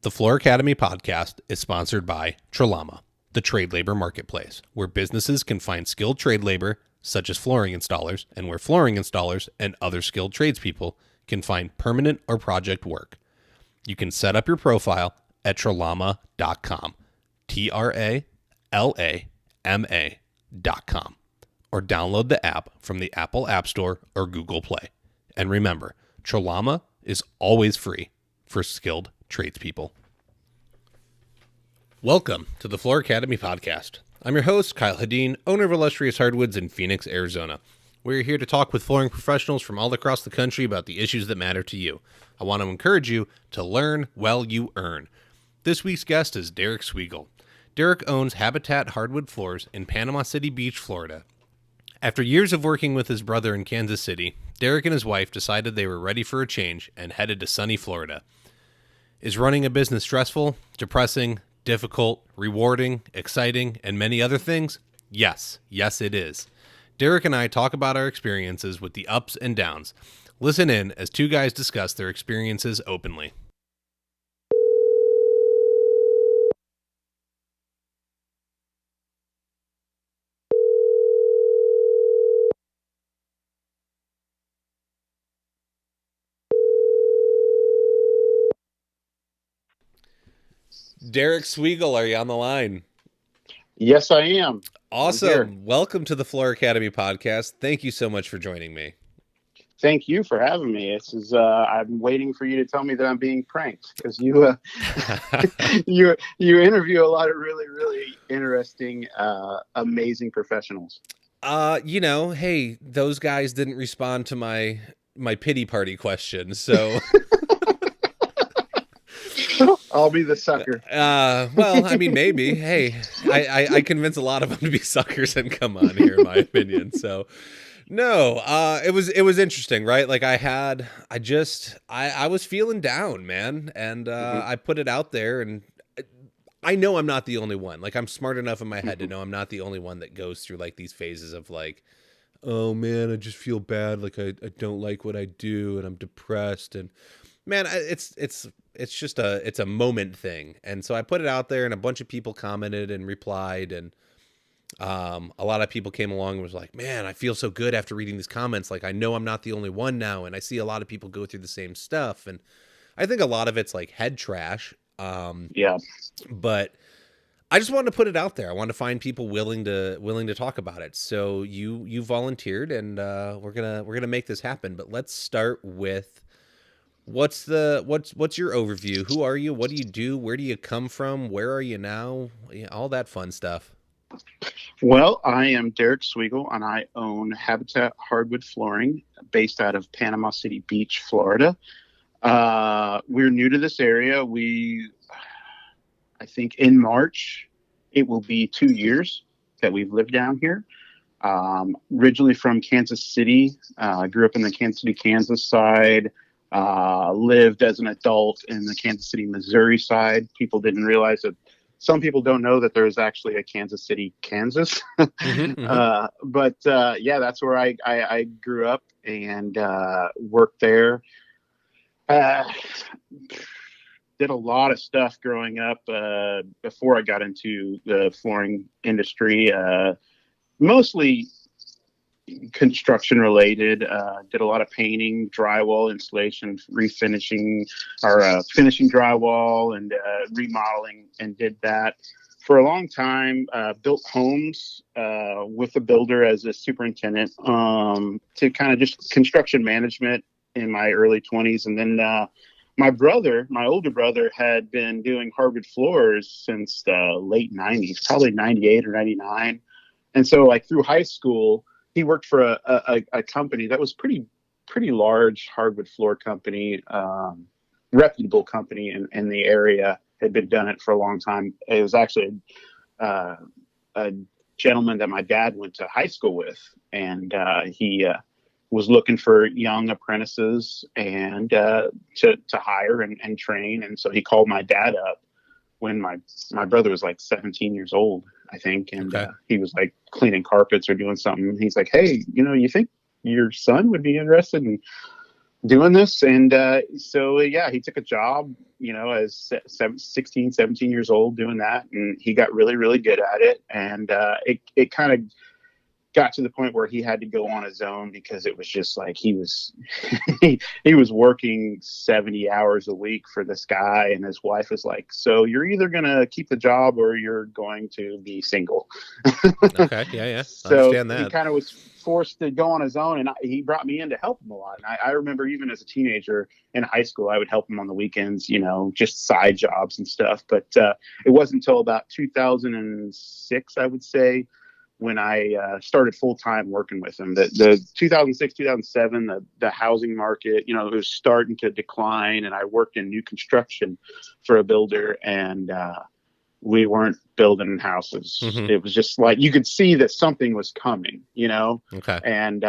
The Floor Academy podcast is sponsored by Trelama, the trade labor marketplace, where businesses can find skilled trade labor, such as flooring installers, and where flooring installers and other skilled tradespeople can find permanent or project work. You can set up your profile at trelama.com, TRALAMA.com, or download the app from the Apple App Store or Google Play. And remember, Trelama is always free for skilled tradespeople. Welcome to the Floor Academy podcast. I'm your host, Kyle Hadeen, owner of Illustrious Hardwoods in Phoenix, Arizona. We're here to talk with flooring professionals from all across the country about the issues that matter to you. I want to encourage you to learn while you earn. This week's guest is Derek Swegel. Derek owns Habit Hardwood Floors in Panama City Beach, Florida. After years of working with his brother in Kansas City, Derek and his wife decided they were ready for a change and headed to sunny Florida. Is running a business stressful, depressing, difficult, rewarding, exciting, and many other things? Yes, it is. Derek and I talk about our experiences with the ups and downs. Listen in as two guys discuss their experiences openly. Derek Swegel, are you on the line? Yes, I am. Awesome. Welcome to the Floor Academy podcast. Thank you so much for joining me. Thank you for having me. I'm waiting for you to tell me that I'm being pranked because you you interview a lot of really interesting, amazing professionals. Hey, those guys didn't respond to my pity party question, so I'll be the sucker. Well, I mean, maybe. Hey, I convince a lot of them to be suckers and come on here, in my opinion. So, no, it was interesting, right? Like I was feeling down, man, and I put it out there, and I know I'm not the only one. Like I'm smart enough in my head to know I'm not the only one that goes through like these phases of like, oh man, I just feel bad, like I don't like what I do, and I'm depressed, and man, it's just it's a moment thing. And so I put it out there and a bunch of people commented and replied, and a lot of people came along and was like, man, I feel so good after reading these comments. Like I know I'm not the only one now, and I see a lot of people go through the same stuff. And I think a lot of it's like head trash. Yeah. But I just wanted to put it out there. I wanted to find people willing to talk about it. So you volunteered, and we're gonna make this happen. But let's start with what's your overview? Who are you? What do you do? Where do you come from? Where are you now? All that fun stuff. Well, I am Derek Swegel, and I own Habitat Hardwood Flooring based out of Panama City Beach, Florida. We're new to this area. I think in March, it will be 2 years that we've lived down here. Originally from Kansas City, I grew up in the Kansas City, Kansas side. Lived as an adult in the Kansas City, Missouri side. People didn't realize that. Some people don't know that there's actually a Kansas City, Kansas. But that's where I grew up and worked there. Did a lot of stuff growing up before I got into the flooring industry. Mostly construction related. Did a lot of painting, drywall installation, refinishing, or finishing drywall and remodeling, and did that for a long time. Built homes with a builder as a superintendent, to kind of just construction management in my early 20s. And then my older brother had been doing hardwood floors since the late 90s, probably 98 or 99. And so like through high school, he worked for a company that was pretty large hardwood floor company, reputable company in the area. Had been done it for a long time. It was actually a gentleman that my dad went to high school with, and he was looking for young apprentices and to hire and train. And so he called my dad up when my brother was like 17 years old, I think. And he was like cleaning carpets or doing something. He's like, hey, you think your son would be interested in doing this. And so, yeah, he took a job, as 16, 17 years old doing that. And he got really, really good at it. And it kind of got to the point where he had to go on his own because it was just like he was he was working 70 hours a week for this guy, and his wife was like, so you're either going to keep the job or you're going to be single. Okay. Yeah. Yeah. So Understand he that. kind of was forced to go on his own, and he brought me in to help him a lot. And I remember even as a teenager in high school, I would help him on the weekends, just side jobs and stuff. But it wasn't until about 2006, I would say, when I started full time working with him. The 2006, 2007, the housing market, it was starting to decline, and I worked in new construction for a builder, and we weren't building houses. Mm-hmm. It was just like you could see that something was coming, Okay. And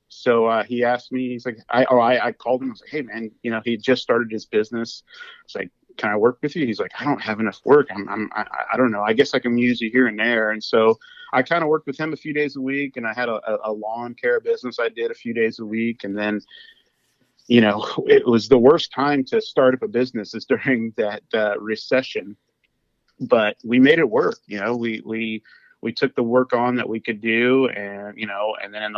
so he asked me. He's like, I called him. I was like, hey man, he just started his business. It's like, can I work with you? He's like, I don't have enough work. I don't know. I guess I can use you here and there. And so I kind of worked with him a few days a week, and I had a lawn care business I did a few days a week. And then, it was the worst time to start up a business is during that recession, but we made it work. We took the work on that we could do, and and then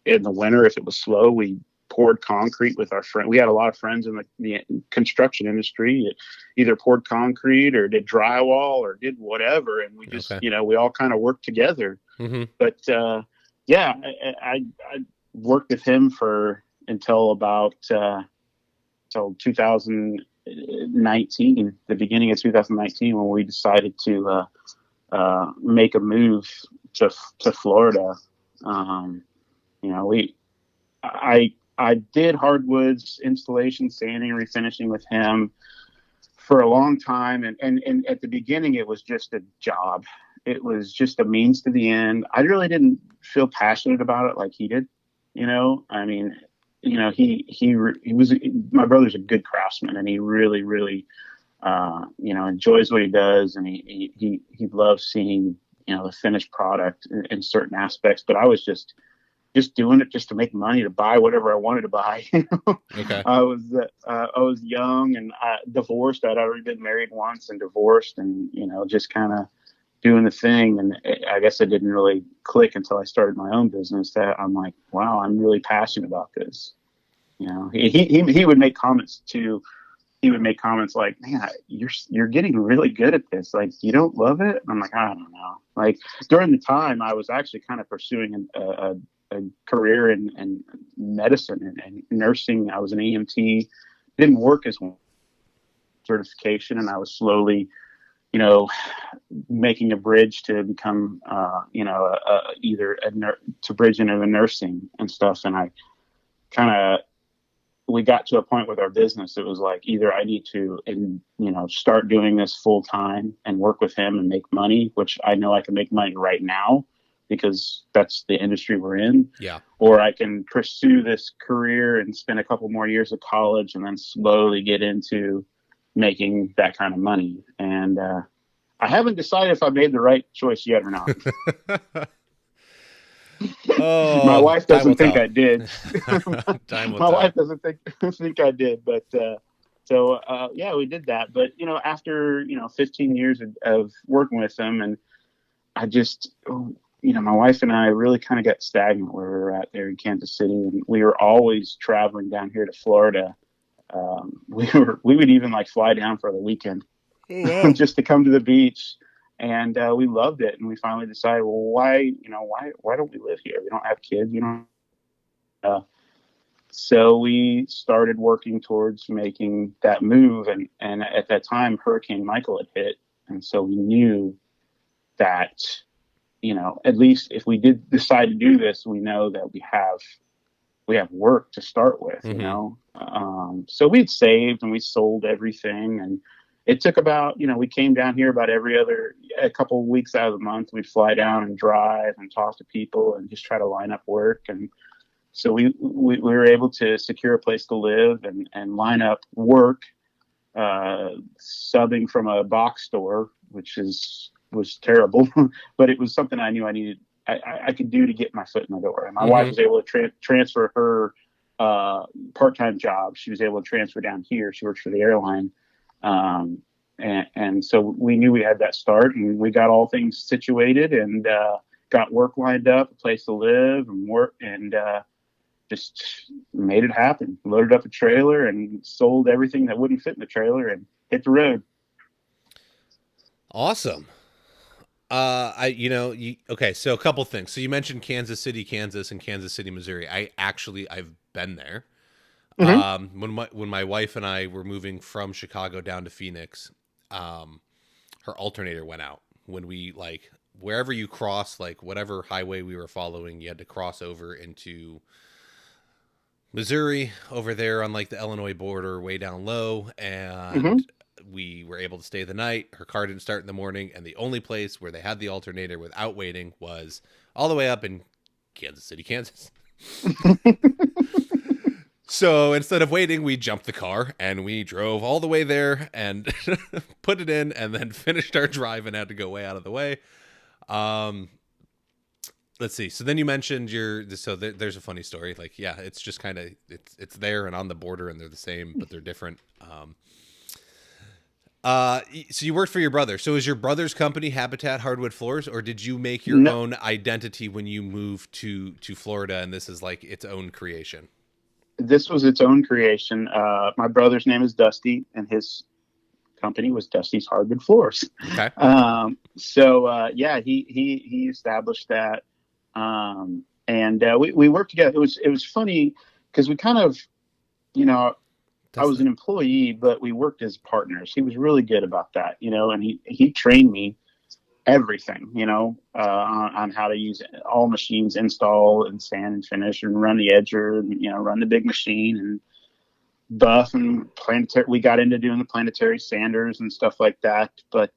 in the winter, if it was slow, we poured concrete with our friend. We had a lot of friends in the construction industry. Either poured concrete or did drywall or did whatever, and we just Okay. we all kind of worked together. Mm-hmm. But yeah, I worked with him for until about till 2019, the beginning of 2019, when we decided to make a move to Florida. I did hardwoods installation, sanding, and refinishing with him for a long time, and at the beginning it was just a job. It was just a means to the end. I really didn't feel passionate about it like he did. I mean, he was, my brother's a good craftsman, and he really, really enjoys what he does, and he loves seeing the finished product in certain aspects. But I was just doing it just to make money to buy whatever I wanted to buy. Okay. I was young and divorced. I'd already been married once and divorced, and just kind of doing the thing. And I guess it didn't really click until I started my own business that I'm like, wow, I'm really passionate about this. He would make comments too. He would make comments like, man, you're getting really good at this. Like, you don't love it? And I'm like, I don't know. Like, during the time, I was actually kind of pursuing a career in medicine and nursing. I was an EMT, didn't work as one certification, and I was slowly, making a bridge to become, to bridge into the nursing and stuff. And I kind of, we got to a point with our business. It was like, either I need to, start doing this full time and work with him and make money, which I know I can make money right now because that's the industry we're in. Yeah. Or I can pursue this career and spend a couple more years of college and then slowly get into making that kind of money. And I haven't decided if I made the right choice yet or not. Oh, my wife doesn't think tell. I did. Time will My tell. wife doesn't think I did, but yeah, we did that. But after 15 years of working with them, and I just my wife and I really kind of got stagnant where we were at there in Kansas City, and we were always traveling down here to Florida. We would even like fly down for the weekend just to come to the beach. And we loved it, and we finally decided, well, why don't we live here? We don't have kids, so we started working towards making that move, and at that time, Hurricane Michael had hit, and so we knew that, at least if we did decide to do this, we know that we have work to start with, So we'd saved and we sold everything, and it took about, we came down here about a couple of weeks out of the month. We'd fly down and drive and talk to people and just try to line up work. And so we were able to secure a place to live and line up work, subbing from a box store, which was terrible, but it was something I knew I could do to get my foot in the door. And my wife was able to transfer her part-time job. She was able to transfer down here. She works for the airline. And so we knew we had that start, and we got all things situated, and got work lined up, a place to live and work, and just made it happen. Loaded up a trailer and sold everything that wouldn't fit in the trailer and hit the road. Awesome. Okay, so a couple things. So you mentioned Kansas City, Kansas, and Kansas City, Missouri. I've been there. Mm-hmm. When my wife and I were moving from Chicago down to Phoenix, her alternator went out when we, like, wherever you cross, like whatever highway we were following, you had to cross over into Missouri over there on like the Illinois border, way down low, Mm-hmm. and we were able to stay the night. Her car didn't start in the morning, and the only place where they had the alternator without waiting was all the way up in Kansas City, Kansas. So instead of waiting, we jumped the car and we drove all the way there and put it in, and then finished our drive and had to go way out of the way. Let's see. So then you mentioned there's a funny story. Like, yeah, it's just kind of, it's there and on the border, and they're the same, but they're different. So you worked for your brother. So is your brother's company Habitat Hardwood Floors, or did you make your No, own identity when you moved to Florida, and this is like its own creation? this was its own creation. My brother's name is Dusty, and his company was Dusty's Hardwood Floors. Okay. Yeah, he established that, and we worked together. It was funny because we kind of, you know, I That's was an employee, but we worked as partners. He was really good about that, and he trained me everything, on how to use all machines, install and sand and finish and run the edger, and, run the big machine and buff and planetary. We got into doing the planetary sanders and stuff like that. But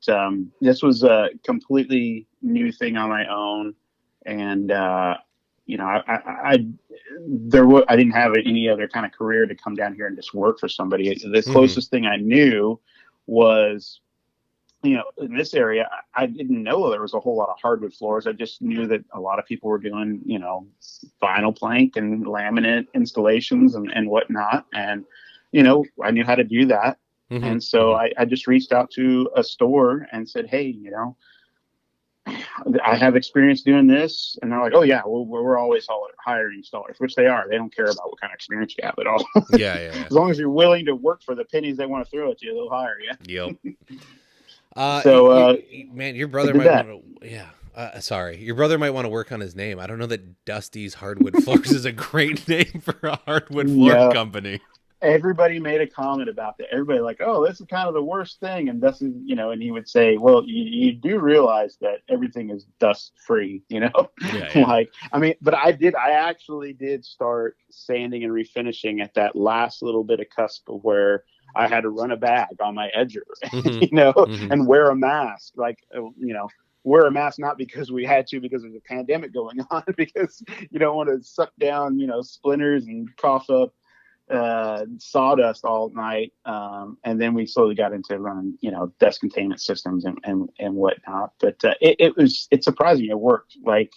this was a completely new thing on my own. And, I didn't have any other kind of career to come down here and just work for somebody. The closest thing I knew was, in this area, I didn't know there was a whole lot of hardwood floors. I just knew that a lot of people were doing, vinyl plank and laminate installations and whatnot. And, I knew how to do that. Mm-hmm. And so I just reached out to a store and said, hey, I have experience doing this. And they're like, oh, yeah, we're always hiring installers, which they are. They don't care about what kind of experience you have at all. Yeah. As long as you're willing to work for the pennies they want to throw at you, they'll hire you. Yep. Man, your brother might want to. Yeah. Sorry, your brother might want to work on his name. I don't know that Dusty's Hardwood Floors is a great name for a hardwood floor company. Everybody made a comment about that. Everybody like, oh, this is kind of the worst thing. And Dusty, and he would say, well, you do realize that everything is dust free, Yeah. Like, but I actually did start sanding and refinishing at that last little bit of cusp of where I had to run a bag on my edger, and wear a mask, wear a mask, not because we had to, because there's a pandemic going on, because you don't want to suck down, splinters and cough up sawdust all night. And then we slowly got into running, dust containment systems and whatnot. But it's surprising it worked. Like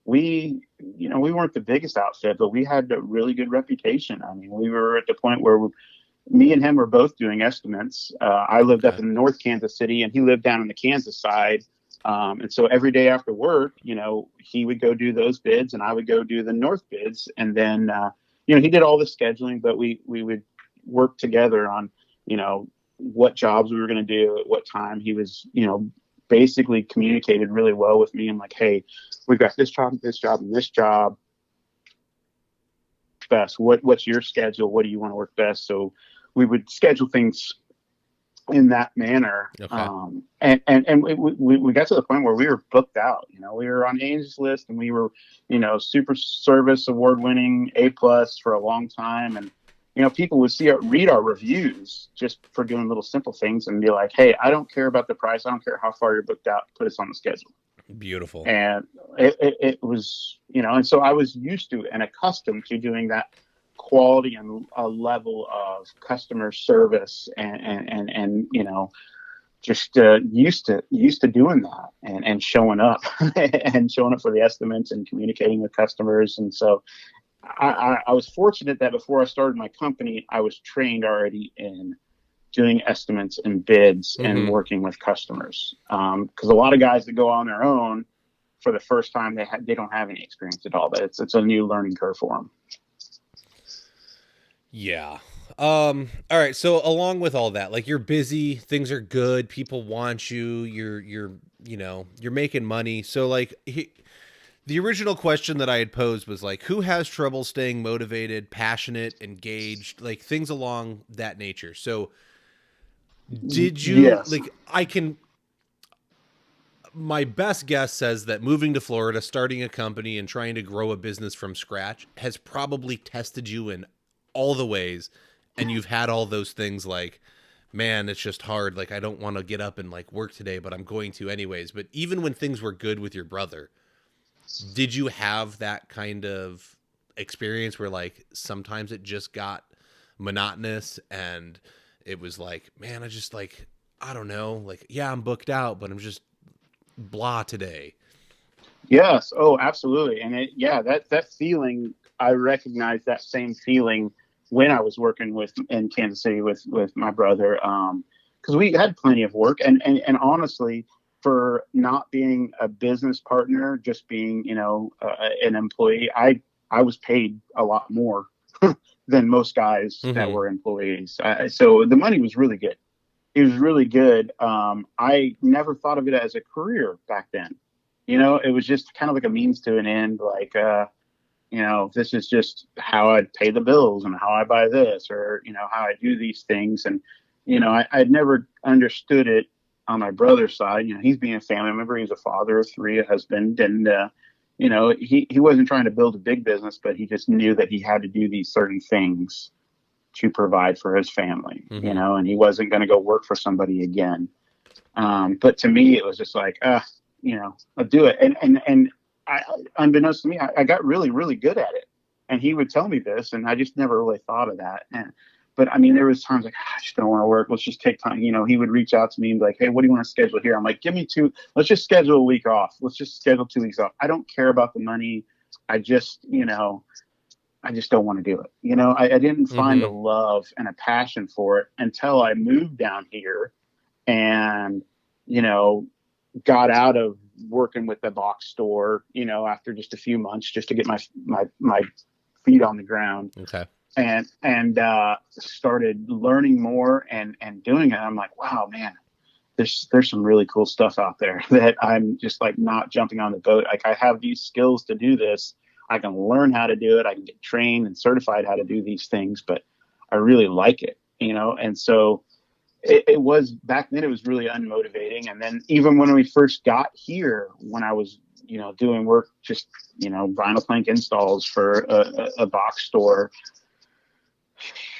we weren't the biggest outfit, but we had a really good reputation. We were at the point where me and him were both doing estimates. I lived up in North Kansas City, and he lived down on the Kansas side. And so every day after work, he would go do those bids and I would go do the North bids. And then, he did all the scheduling, but we would work together on, what jobs we were going to do at what time. He was, basically communicated really well with me. I'm like, hey, we've got this job, and this job. Best. What's your schedule? What do you want to work best? So we would schedule things in that manner. Okay. And we got to the point where we were booked out. We were on Angie's list, and we were, super service award winning A+ for a long time. And, people would read our reviews just for doing little simple things and be like, hey, I don't care about the price. I don't care how far you're booked out. Put us on the schedule. Beautiful. And it was, and so I was used to and accustomed to doing that quality and a level of customer service and just used to doing that and showing up and showing up for the estimates and communicating with customers. And so I was fortunate that before I started my company, I was trained already in doing estimates and bids and Mm-hmm. working with customers. Because a lot of guys that go on their own for the first time, they don't have any experience at all. But it's a new learning curve for them. Yeah. All right, so along with all that, like you're busy, things are good, people want you, you're making money. So like the original question that I had posed was like who has trouble staying motivated, passionate, engaged, like things along that nature. So did you Yes. like I can my best guess says that moving to Florida, starting a company, and trying to grow a business from scratch has probably tested you in all the ways. And you've had all those things like, man, it's just hard. Like, I don't want to get up and like work today, but I'm going to anyways. But even when things were good with your brother, did you have that kind of experience where like sometimes it just got monotonous and it was like, man, I just like, I don't know, like, yeah, I'm booked out, but I'm just blah today. Yes. Oh, absolutely. And yeah, that feeling, I recognize that same feeling when I was working with in Kansas City with my brother. Because we had plenty of work, and honestly, for not being a business partner, just being an employee, I was paid a lot more than most guys that Mm-hmm. were employees. So the money was really good. It was really good. I never thought of it as a career back then. It was just kind of like a means to an end. Like, this is just how I pay the bills and how I buy this, or how I do these things. And I'd never understood it on my brother's side. He's being a family member. He's a father of three, a husband, and he wasn't trying to build a big business, but he just knew that he had to do these certain things to provide for his family, Mm-hmm. and he wasn't going to go work for somebody again. But to me, it was just like, I'll do it. And I, unbeknownst to me, I got really, really good at it. And he would tell me this, and I just never really thought of that. But I mean, there was times like, I just don't want to work. Let's just take time. He would reach out to me and be like, hey, what do you want to schedule here? I'm like, give me two. Let's just schedule a week off. Let's just schedule 2 weeks off. I don't care about the money. I just, I just don't want to do it. I didn't find a Mm-hmm. love and a passion for it until I moved down here and, you know, got out of working with the box store, after just a few months just to get my feet on the ground Okay. and started learning more and doing it. I'm like, wow, man, there's some really cool stuff out there that I'm just like not jumping on the boat. Like I have these skills to do this. I can learn how to do it. I can get trained and certified how to do these things, but I really like it, And so it was back then. It was really unmotivating. And then even when we first got here, when I was doing work, just vinyl plank installs for a box store,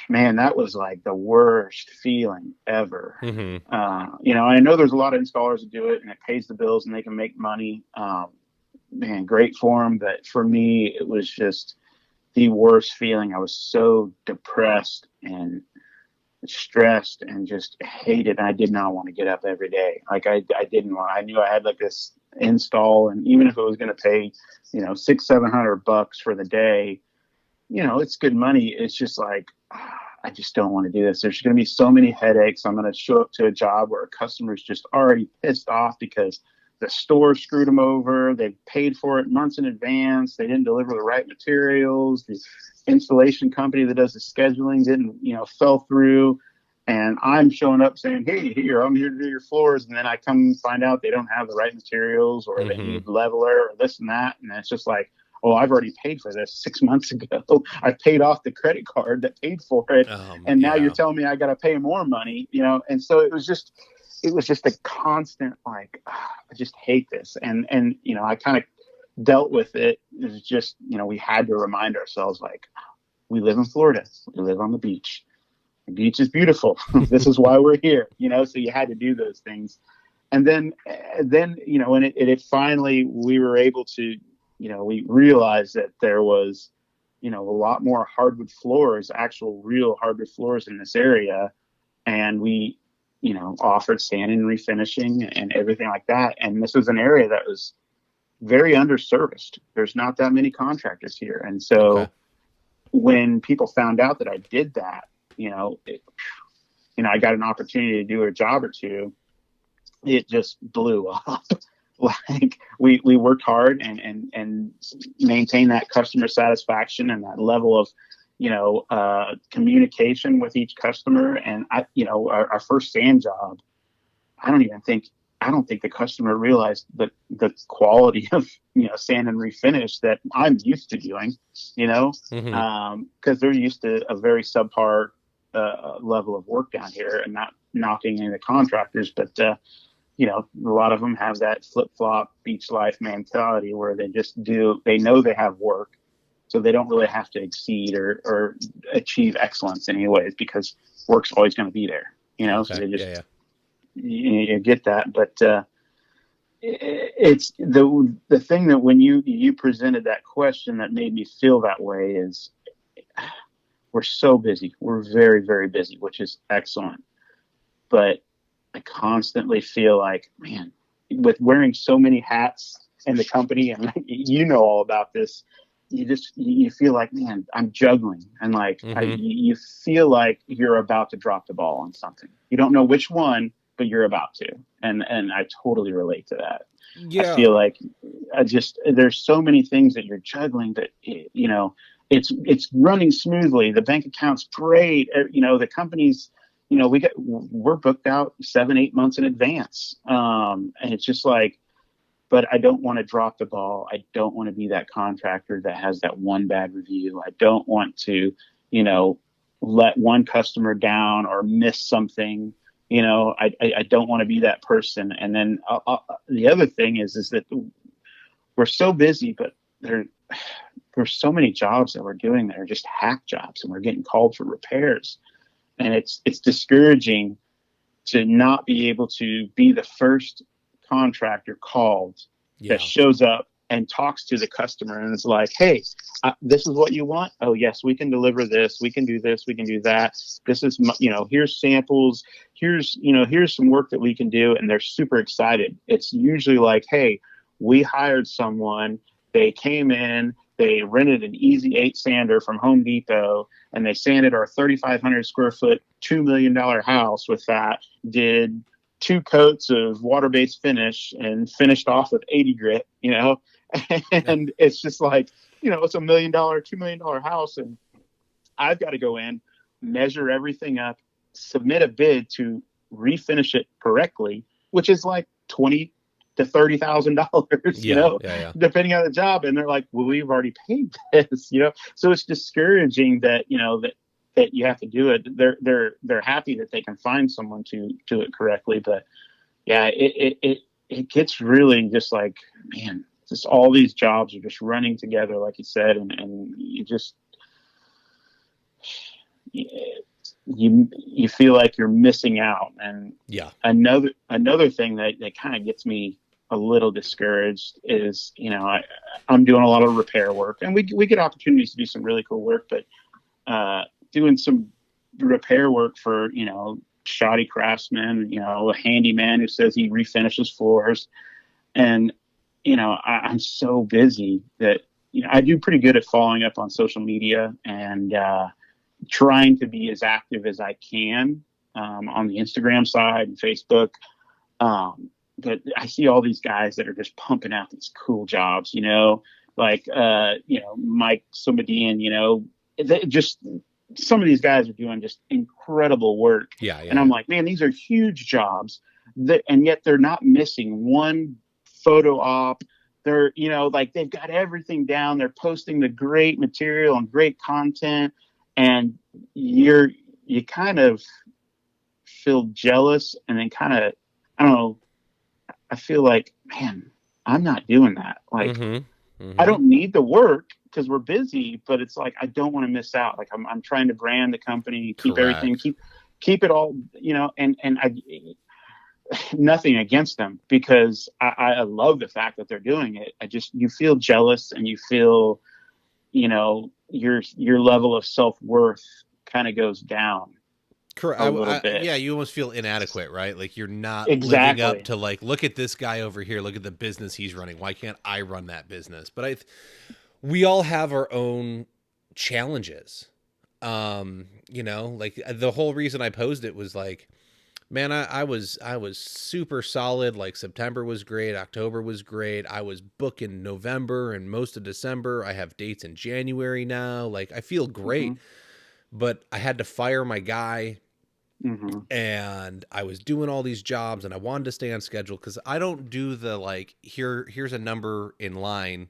man, that was like the worst feeling ever. Mm-hmm. I know there's a lot of installers that do it and it pays the bills and they can make money. Man, great for them. But for me, it was just the worst feeling. I was so depressed and stressed and just hated. And I did not want to get up every day. Like I didn't want, I knew I had like this install, and even if it was going to pay, $600-700 for the day, it's good money. It's just like, I just don't want to do this. There's going to be so many headaches. I'm going to show up to a job where a customer's just already pissed off because the store screwed them over. They paid for it months in advance. They didn't deliver the right materials. The installation company that does the scheduling didn't, fell through. And I'm showing up saying, hey, I'm here to do your floors. And then I come find out they don't have the right materials, or they Mm-hmm. need leveler, or this and that. And it's just like, oh, I've already paid for this 6 months ago. I paid off the credit card that paid for it. And now you're Yeah. telling me I got to pay more money, And so it was just a constant, like, I just hate this. And I kind of dealt with it. It was just, we had to remind ourselves, like, we live in Florida. We live on the beach. The beach is beautiful. This is why we're here, so you had to do those things. And then, when it finally, we were able to, we realized that there was, a lot more hardwood floors, actual real hardwood floors in this area. And we, offered sanding and refinishing and everything like that. And this was an area that was very underserviced. There's not that many contractors here. And Okay. so when people found out that I did that, you know, I got an opportunity to do a job or two, it just blew up. Like we worked hard and maintained that customer satisfaction and that level of, communication with each customer. And our first sand job, I don't think the customer realized the quality of, sand and refinish that I'm used to doing, because they're used to a very subpar level of work down here, and not knocking any of the contractors, but a lot of them have that flip-flop beach life mentality where they know they have work, so they don't really have to exceed or achieve excellence anyways, because work's always going to be there, Okay. so they just, Yeah. you get that. But it's the thing that when you presented that question that made me feel that way is, we're so busy. We're very, very busy, which is excellent. But I constantly feel like, man, with wearing so many hats in the company, and all about this, you feel like, man, I'm juggling, and like you feel like you're about to drop the ball on something. You don't know which one, but you're about to, and I totally relate to that. Yeah. I feel like there's so many things that you're juggling that it's running smoothly. The bank account's great. The company's, we're booked out 7-8 months in advance. And it's just like, but I don't want to drop the ball. I don't want to be that contractor that has that one bad review. I don't want to, let one customer down or miss something. I don't want to be that person. And then the other thing is that we're so busy, but there's so many jobs that we're doing that are just hack jobs, and we're getting called for repairs. And it's discouraging to not be able to be the first contractor called that shows up and talks to the customer and is like, hey, this is what you want. Oh yes, we can deliver this. We can do this. We can do that. This is, here's samples. Here's some work that we can do. And they're super excited. It's usually like, hey, we hired someone. They came in, they rented an Easy 8 sander from Home Depot, and they sanded our 3,500 square foot, $2 million house with that, did 2 coats of water-based finish and finished off with 80 grit, and it's just like, it's $1 million, $2 million house. And I've got to go in, measure everything up, submit a bid to refinish it correctly, which is like $20,000 to $30,000, depending on the job. And they're like, well, we've already paid this, so it's discouraging that, that you have to do it. They're happy that they can find someone to do it correctly. But yeah, it gets really just like, man, just all these jobs are just running together, like you said. And you just, you feel like you're missing out. And another thing that kind of gets me a little discouraged is, I'm doing a lot of repair work, and we get opportunities to do some really cool work, but doing some repair work for, shoddy craftsmen, a handyman who says he refinishes floors. And, I'm so busy that, I do pretty good at following up on social media and trying to be as active as I can on the Instagram side and Facebook. But I see all these guys that are just pumping out these cool jobs, like, Mike Somadian, just some of these guys are doing just incredible work. And I'm like, man, these are huge jobs and yet they're not missing one photo op. They're, like they've got everything down. They're posting the great material and great content. And you kind of feel jealous, and then kind of, I don't know, I feel like, man, I'm not doing that. Like, I don't need the work because we're busy, but it's like, I don't want to miss out. Like I'm trying to brand the company, keep everything, keep it all, and I, nothing against them, because I love the fact that they're doing it. You feel jealous, and you feel, your level of self-worth kind of goes down. Correct. A little bit. Yeah, you almost feel inadequate, right? Like you're not living up to, like, look at this guy over here. Look at the business he's running. Why can't I run that business? But we all have our own challenges. Like the whole reason I posed it was like, man, I was super solid. Like September was great, October was great. I was booking November and most of December. I have dates in January now. Like I feel Mm-hmm. great, but I had to fire my guy Mm-hmm. and I was doing all these jobs and I wanted to stay on schedule because I don't do the like here's a number in line.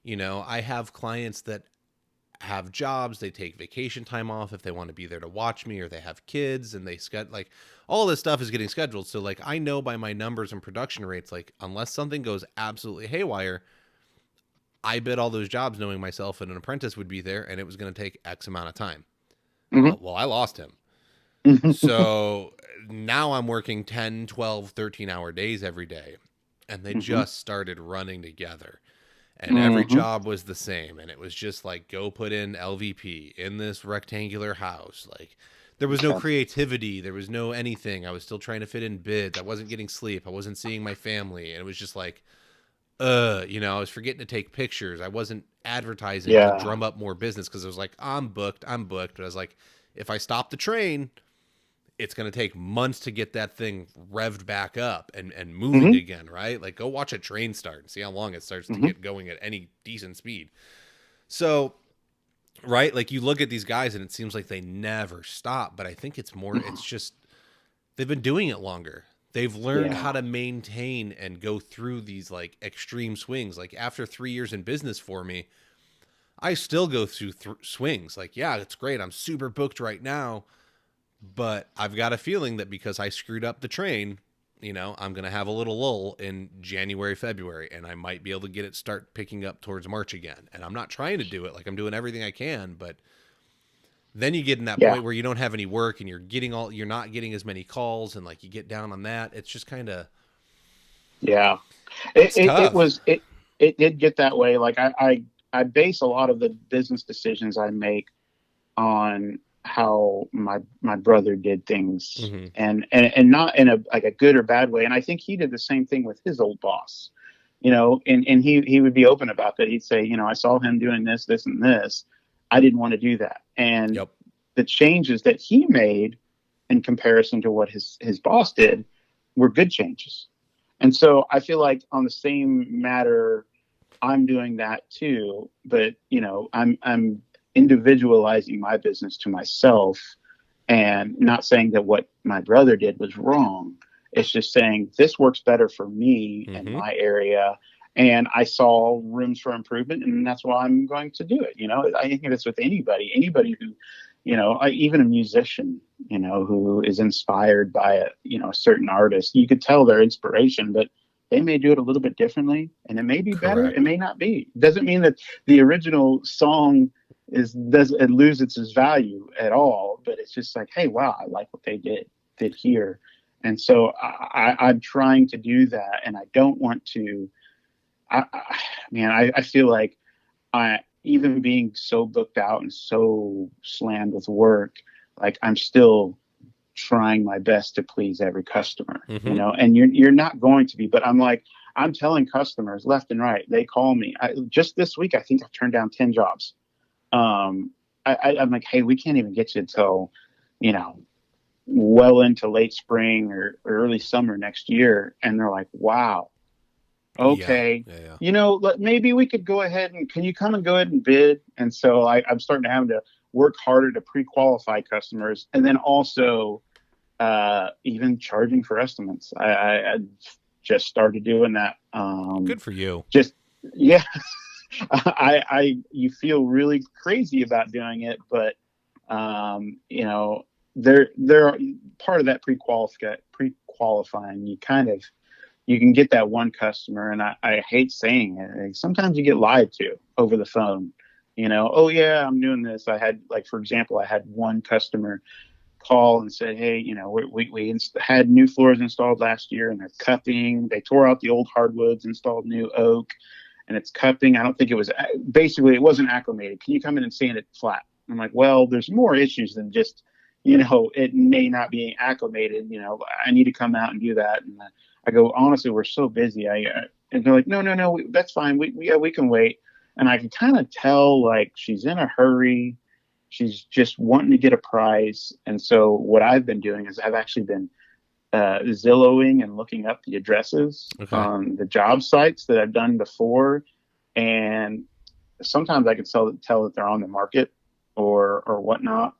I have clients that have jobs, they take vacation time off if they want to be there to watch me, or they have kids and they schedule like all this stuff is getting scheduled. So like I know by my numbers and production rates, like unless something goes absolutely haywire, I bid all those jobs knowing myself and an apprentice would be there and it was going to take X amount of time. Well, I lost him. Mm-hmm. So now I'm working 10, 12, 13-hour days every day. And they Mm-hmm. just started running together. And every Mm-hmm. job was the same. And it was just like, go put in LVP in this rectangular house. Like, there was no Okay. creativity. There was no anything. I was still trying to fit in bids. I wasn't getting sleep. I wasn't seeing my family. And it was just like, I was forgetting to take pictures. I wasn't advertising to Yeah. drum up more business because I was like, I'm booked. I'm booked. But I was like, if I stop the train, it's going to take months to get that thing revved back up and moving Mm-hmm. again, right? Like go watch a train start and see how long it starts to Mm-hmm. get going at any decent speed. So, right, like you look at these guys and it seems like they never stop, but I think it's more Mm-hmm. it's just they've been doing it longer. They've learned Yeah. how to maintain and go through these like extreme swings. Like after 3 years in business for me, I still go through swings. Like, yeah, it's great. I'm super booked right now, but I've got a feeling that because I screwed up the train, I'm going to have a little lull in January, February, and I might be able to get it start picking up towards March again. And I'm not trying to do it like I'm doing everything I can, but then you get in that Yeah. point where you don't have any work and you're not getting as many calls and like you get down on that. It's just kind of, Yeah. it's It tough. was it did get that way. Like I base a lot of the business decisions I make on how my brother did things, Mm-hmm. and not in a like a good or bad way. And I think he did the same thing with his old boss, and he would be open about that. He'd say, I saw him doing this, this, and this. I didn't want to do that. And Yep. the changes that he made in comparison to what his boss did were good changes. And so I feel like on the same matter, I'm doing that too, but I'm individualizing my business to myself and not saying that what my brother did was wrong. It's just saying this works better for me in Mm-hmm. my area. And I saw rooms for improvement, and that's why I'm going to do it. I think it's with anybody who, even a musician, who is inspired by a certain artist. You could tell their inspiration, but they may do it a little bit differently, and it may be better. It Correct. may not be. It doesn't mean that the original song doesn't it loses its value at all, but it's just like, hey, wow, I like what they did here. And so I'm trying to do that, and I don't want to. Man, I feel like I even being so booked out and so slammed with work, like I'm still trying my best to please every customer, Mm-hmm. and you're not going to be, but I'm telling customers left and right. They call me. Just this week, I think I've turned down 10 jobs. I'm like, hey, we can't even get you until, you know, well into late spring or early summer next year. And they're like, wow, Yeah. okay, Yeah. Yeah. maybe we could go ahead and can you come and go ahead and bid? And so I'm starting to have to work harder to pre-qualify customers, and then also even charging for estimates. I just started doing that. Good for you. Just yeah, you feel really crazy about doing it, but there are part of that pre-qualifying. You can get that one customer, and I hate saying it. Sometimes you get lied to over the phone. Oh yeah, I'm doing this. I had, like, for example, I had one customer call and said, hey, we had new floors installed last year, and they're cupping. They tore out the old hardwoods, installed new oak, and it's cupping. I don't think it was, basically it wasn't acclimated. Can you come in and sand it flat? I'm like, well, there's more issues than just, it may not be acclimated. I need to come out and do that. And I go, honestly, we're so busy. And they're like, no, that's fine. We can wait. And I can kind of tell like she's in a hurry. She's just wanting to get a price. And so what I've been doing is I've actually been Zillowing and looking up the addresses Okay. on the job sites that I've done before. And sometimes I can tell that they're on the market or whatnot.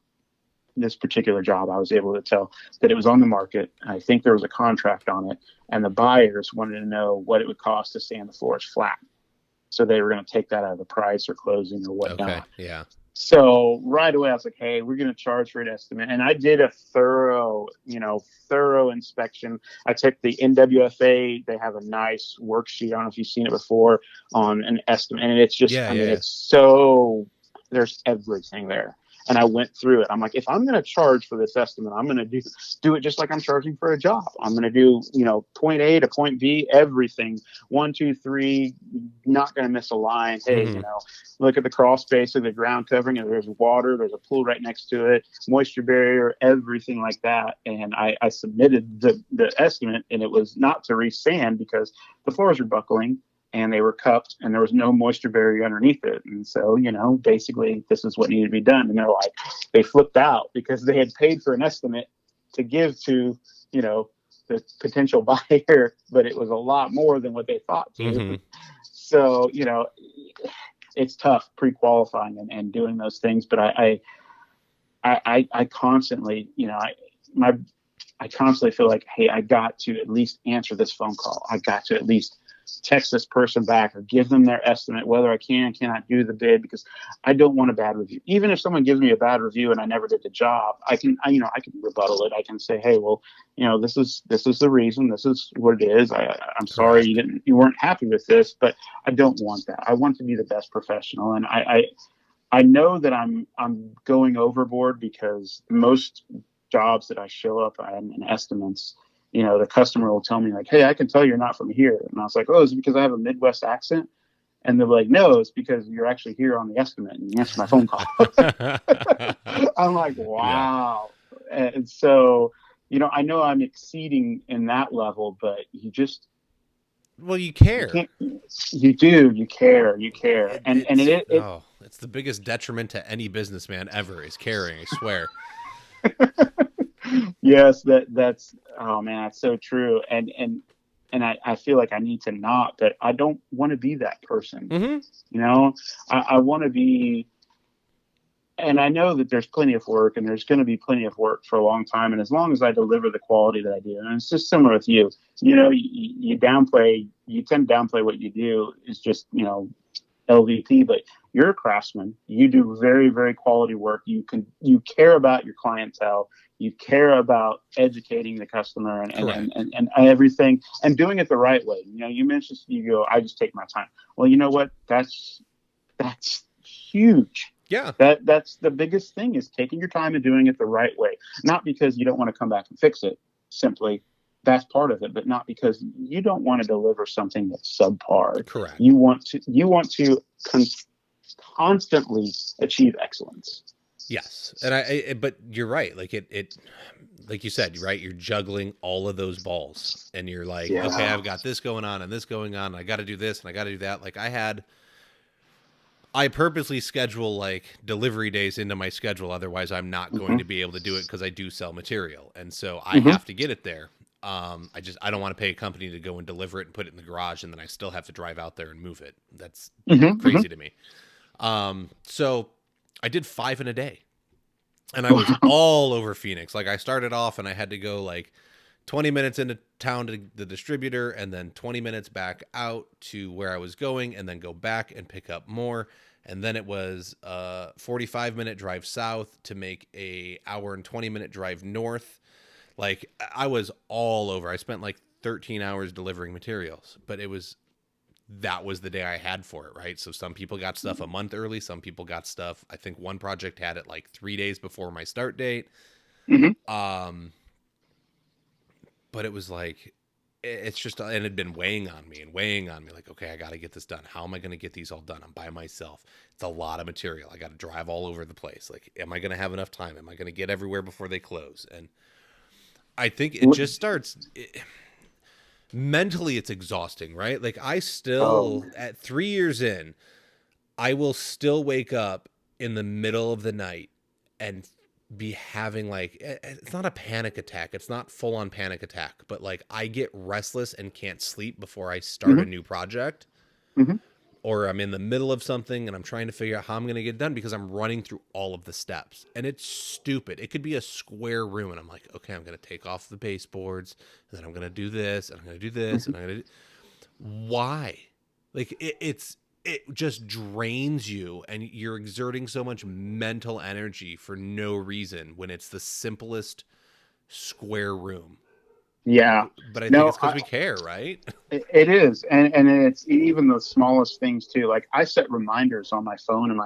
This particular job, I was able to tell that it was on the market. I think there was a contract on it, and the buyers wanted to know what it would cost to sand the floors flat. So they were going to take that out of the price or closing or Okay. whatnot. Yeah. So right away, I was like, "Hey, we're going to charge for an estimate." And I did a thorough inspection. I took the NWFA. They have a nice worksheet. I don't know if you've seen it before on an estimate, and it's just, Yeah. I mean, Yeah. it's so there's everything there. And I went through it. I'm like, if I'm going to charge for this estimate, I'm going to do it just like I'm charging for a job. I'm going to do, point A to point B, everything. 1, 2, 3, not going to miss a line. Hey, Mm-hmm. look at the crawl space of the ground covering, and there's water, there's a pool right next to it, moisture barrier, everything like that. And I submitted the estimate, and it was not to resand because the floors were buckling and they were cupped and there was no moisture barrier underneath it. And so, basically this is what needed to be done. And they're like, they flipped out because they had paid for an estimate to give to, the potential buyer, but it was a lot more than what they thought to. Mm-hmm. So, it's tough pre-qualifying and doing those things. But I constantly, I constantly feel like, hey, I got to at least answer this phone call. I got to at least text this person back or give them their estimate, whether I cannot do the bid, because I don't want a bad review. Even if someone gives me a bad review and I never did the job, I can rebuttal it. I can say, hey, well, this is the reason, this is what it is. I'm sorry you weren't happy with this, but I don't want that. I want to be the best professional. And I know that I'm going overboard because most jobs that I show up in estimates, the customer will tell me like, hey, I can tell you're not from here. And I was like, oh, is it because I have a Midwest accent? And they're like, no, it's because you're actually here on the estimate and you answer my phone call. I'm like, wow. Yeah. And so, I know I'm exceeding in that level, but you just, well, you care. You care. It's the biggest detriment to any businessman ever is caring, I swear. Yes, that's oh man, that's so true. And I feel like I need to not, but I don't want to be that person. Mm-hmm. I want to be, and I know that there's plenty of work and there's going to be plenty of work for a long time. And as long as I deliver the quality that I do, and it's just similar with you, you tend to downplay what you do is just, LVP, but you're a craftsman. You do very, very quality work. You care about your clientele. You care about educating the customer and everything and doing it the right way. You mentioned I just take my time. Well, you know what? That's huge. Yeah. That's the biggest thing is taking your time and doing it the right way. Not because you don't want to come back and fix it. Simply that's part of it, but not because you don't want to deliver something that's subpar. Correct. You want to constantly achieve excellence. Yes. And but you're right. Like it, like you said, right. You're juggling all of those balls and you're like, okay, I've got this going on and this going on. And I got to do this and I got to do that. Like I purposely schedule like delivery days into my schedule. Otherwise I'm not going to be able to do it because I do sell material. And so I have to get it there. I don't want to pay a company to go and deliver it and put it in the garage. And then I still have to drive out there and move it. That's crazy to me. So I did 5 in a day and I was all over Phoenix. Like I started off and I had to go like 20 minutes into town to the distributor and then 20 minutes back out to where I was going and then go back and pick up more. And then it was a 45-minute drive south to make a hour and 20-minute drive north. Like I was all over. I spent like 13 hours delivering materials, but that was the day I had for it, right? So some people got stuff a month early. Some people got stuff. I think one project had it like 3 days before my start date. But it was like, it's just, and it had been weighing on me. Like, okay, I got to get this done. How am I going to get these all done? I'm by myself. It's a lot of material. I got to drive all over the place. Like, am I going to have enough time? Am I going to get everywhere before they close? And I think it just starts... mentally it's exhausting, right? Like I still at 3 years in, I will still wake up in the middle of the night and be having like, it's not a panic attack. It's not full on panic attack, but like I get restless and can't sleep before I start a Mm-hmm. new project, Mm-hmm. or I'm in the middle of something and I'm trying to figure out how I'm going to get it done because I'm running through all of the steps. And it's stupid. It could be a square room and I'm like, okay, I'm going to take off the baseboards and then I'm going to do this and I'm going to do this Mm-hmm. and I'm going to do... Why? Like it just drains you and you're exerting so much mental energy for no reason when it's the simplest square room. Yeah. But I think No, it's because we care, right? it is, and it's even the smallest things too. Like I set reminders on my phone and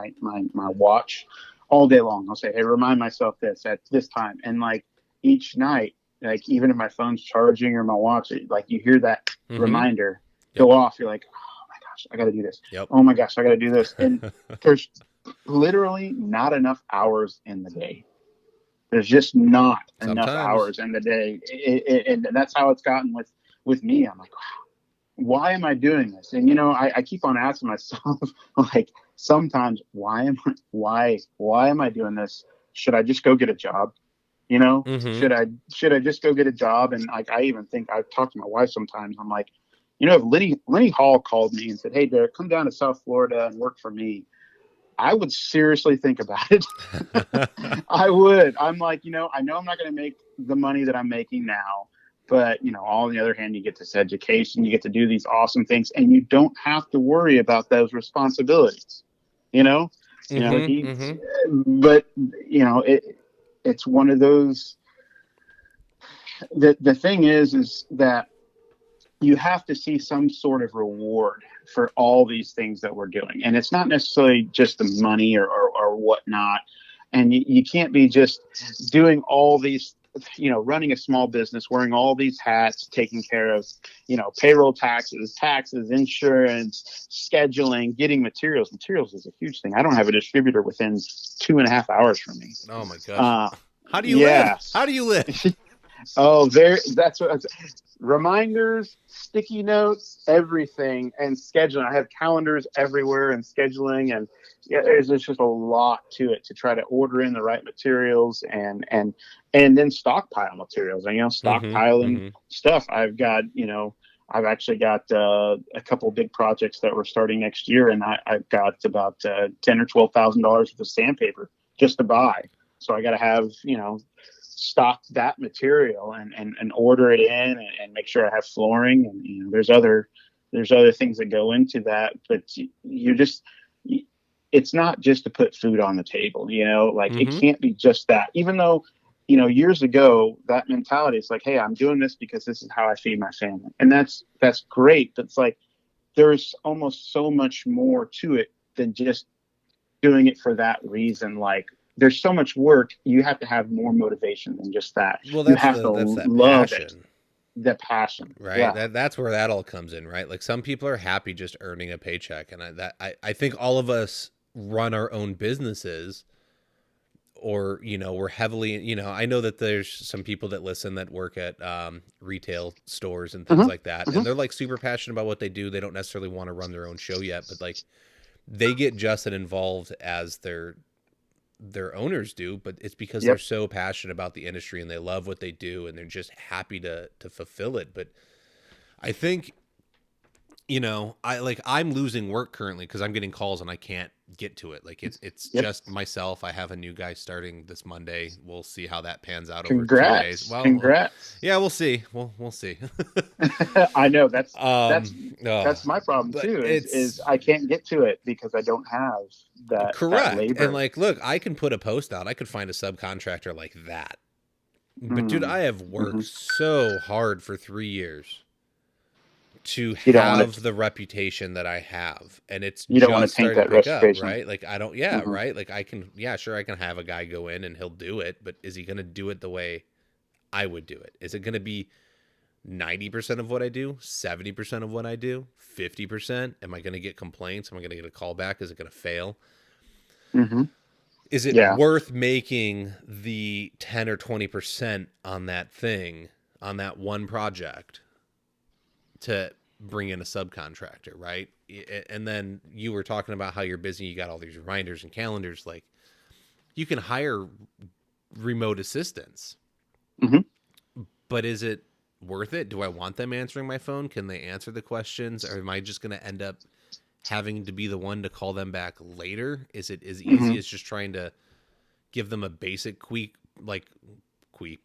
my watch all day long. I'll say, hey, remind myself this at this time, and like each night, like even if my phone's charging or my watch, like you hear that Mm-hmm. reminder Yep. go off. You're like, oh my gosh, I got to do this. Yep. Oh my gosh, I got to do this. And there's literally not enough hours in the day. There's just not enough Sometimes. hours in the day, and that's how it's gotten with me. I'm like, why am I doing this? And I keep on asking myself, like, sometimes, why am I doing this? Should I just go get a job? Mm-hmm. Should I just go get a job? And like, I even think I've talked to my wife sometimes. I'm like, if Lenny Hall called me and said, hey, Derek, come down to South Florida and work for me, I would seriously think about it. I would. I'm like, I know I'm not going to make the money that I'm making now, but on the other hand, you get this education, you get to do these awesome things, and you don't have to worry about those responsibilities. You know, Mm-hmm. Mm-hmm. but it's one of those. The thing is that you have to see some sort of reward for all these things that we're doing. And it's not necessarily just the money or whatnot. And you can't be just doing all these, running a small business, wearing all these hats, taking care of, payroll taxes, insurance, scheduling, getting materials. Materials is a huge thing. I don't have a distributor within 2.5 hours from me. Oh my gosh. How do you live? Yeah. How do you live? Oh, that's what reminders, sticky notes, everything, and scheduling. I have calendars everywhere and scheduling, and yeah, there's just a lot to it to try to order in the right materials and then stockpile materials. And Mm-hmm. stockpiling Mm-hmm. stuff. I've actually got a couple big projects that we're starting next year, and I've got about $10,000 or $12,000 worth of sandpaper just to buy. So I got to have stock that material and order it in and make sure I have flooring, and there's other things that go into that, but it's not just to put food on the table, like it Mm-hmm. can't be just that, even though years ago that mentality is like, hey, I'm doing this because this is how I feed my family, and that's great, but it's like there's almost so much more to it than just doing it for that reason. Like there's so much work, you have to have more motivation than just that. Well, You that's have to that love it, passion, the passion. right? Yeah. That's where that all comes in, right? Like some people are happy just earning a paycheck, and I think all of us run our own businesses, or we're heavily, I know that there's some people that listen that work at retail stores and things Hmm. like that, Hmm. and they're like super passionate about what they do. They don't necessarily want to run their own show yet, but like they get just as involved as their owners do, but it's because they're Yep. so passionate about the industry and they love what they do and they're just happy to fulfill it. But I think, I'm losing work currently because I'm getting calls and I can't get to it. Like it's Yep. just myself. I have a new guy starting this Monday. We'll see how that pans out over 2 days. Congrats. Well, Congrats. yeah, we'll see. We'll see. I know that's um, that's oh, that's my problem but too, is it's I can't get to it because I don't have that correct. And labor. like, look, I can put a post out. I could find a subcontractor like that. But dude, Mm. I have Hmm. worked so hard for 3 years to You don't want have to the reputation that I have, and it's you don't want just to taint starting to that pick up, reputation. right? Like I don't, yeah, Hmm. right. Like I can, yeah, sure, I can have a guy go in and he'll do it, but is he going to do it the way I would do it? Is it going to be 90% of what I do, 70% of what I do, 50%? Am I going to get complaints? Am I going to get a call back? Is it going to fail? Hmm. Is it Yeah. worth making the 10 or 20% on that thing, on that one project, to bring in a subcontractor, right? And then you were talking about how you're busy, you got all these reminders and calendars. Like, you can hire remote assistants, Hmm. but is it worth it? Do I want them answering my phone? Can they answer the questions? Or am I just going to end up having to be the one to call them back later? Is it as Hmm. easy as just trying to give them a basic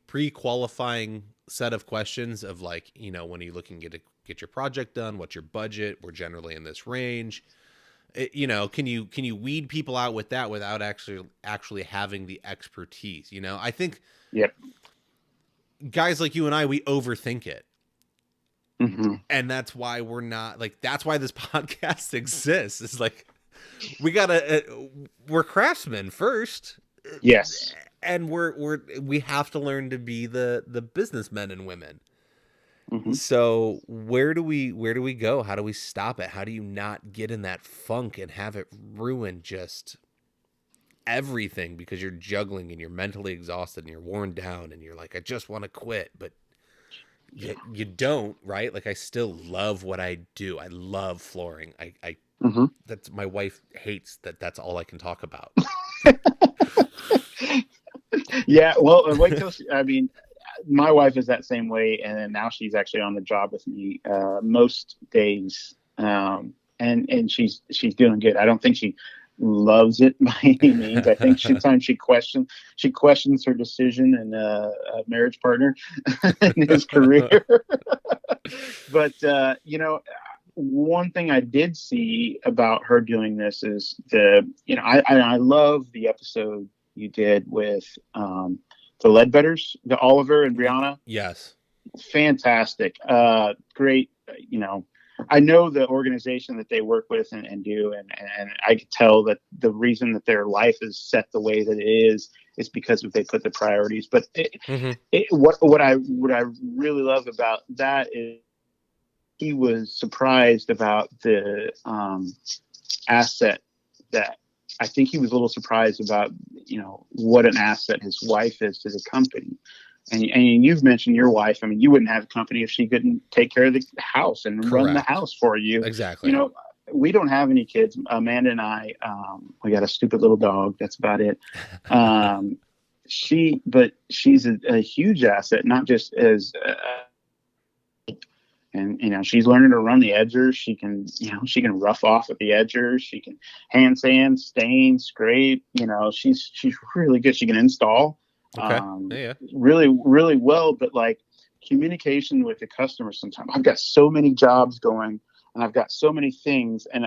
pre-qualifying set of questions of, like, when are you looking to get your project done? What's your budget? We're generally in this range. Can you weed people out with that without actually having the expertise? I think Yep. guys like you and I, we overthink it. Hmm. And that's why we're not, like, that's why this podcast exists. It's like, we're craftsmen first. Yes. And we have to learn to be the businessmen and women. Hmm. So where do we go? How do we stop it? How do you not get in that funk and have it ruin just everything because you're juggling and you're mentally exhausted and you're worn down and you're like, I just want to quit, but you don't, right? Like, I still love what I do. I love flooring. I Hmm. That's, my wife hates that that's all I can talk about. Yeah. Well, wait till I mean, my wife is that same way, and now she's actually on the job with me most days, and she's doing good. I don't think she loves it by any means. I think sometimes she questions her decision and a marriage partner in his career. But one thing I did see about her doing this is I love the episode you did with the Ledbetters, the Oliver and Brianna. Yes. Fantastic. Great. I know the organization that they work with and do, and I could tell that the reason that their life is set the way that it is because they put the priorities. But what I really love about that is he was surprised about the asset that I think he was a little surprised about, what an asset his wife is to the company. And you've mentioned your wife. I mean, you wouldn't have a company if she couldn't take care of the house and run the Correct. house for you. Exactly. We don't have any kids. Amanda and I, we got a stupid little dog. That's about it. But she's a huge asset, not just as and she's learning to run the edgers. She can rough off with the edgers. She can hand sand, stain, scrape. She's really good. She can install Okay. Yeah. really, really well. But like communication with the customer, sometimes I've got so many jobs going and I've got so many things. And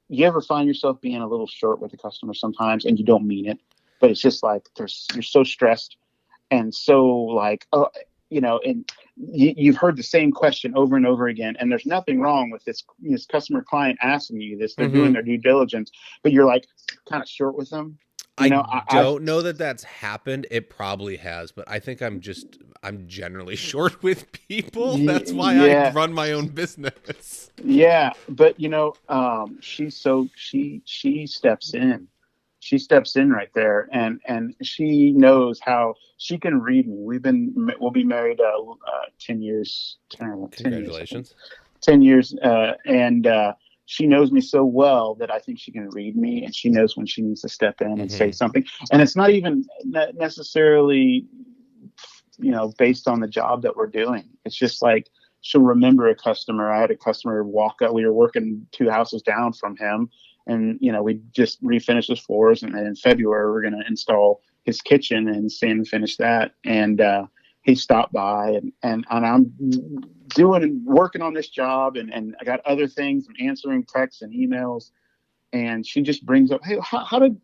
you ever find yourself being a little short with the customer sometimes, and you don't mean it, but it's just like you're so stressed and so like, and you've heard the same question over and over again, and there's nothing wrong with this customer client asking you this. They're doing their due diligence, but you're like kind of short with them. I don't know that that's happened. It probably has, but I think I'm generally short with people. That's why I run my own business. Yeah, but she steps in. She steps in right there, and she knows how she can read me. We'll be married 10 years. 10 Congratulations. 10 years, and she knows me so well that I think she can read me, and she knows when she needs to step in and say something. And it's not even necessarily, based on the job that we're doing. It's just like she'll remember a customer. I had a customer walk up. We were working 2 houses down from him. And, we just refinished his floors. And then in February, we're going to install his kitchen and sand and finish that. And he stopped by and I'm working on this job. And I got other things. I'm answering texts and emails. And she just brings up, hey, how did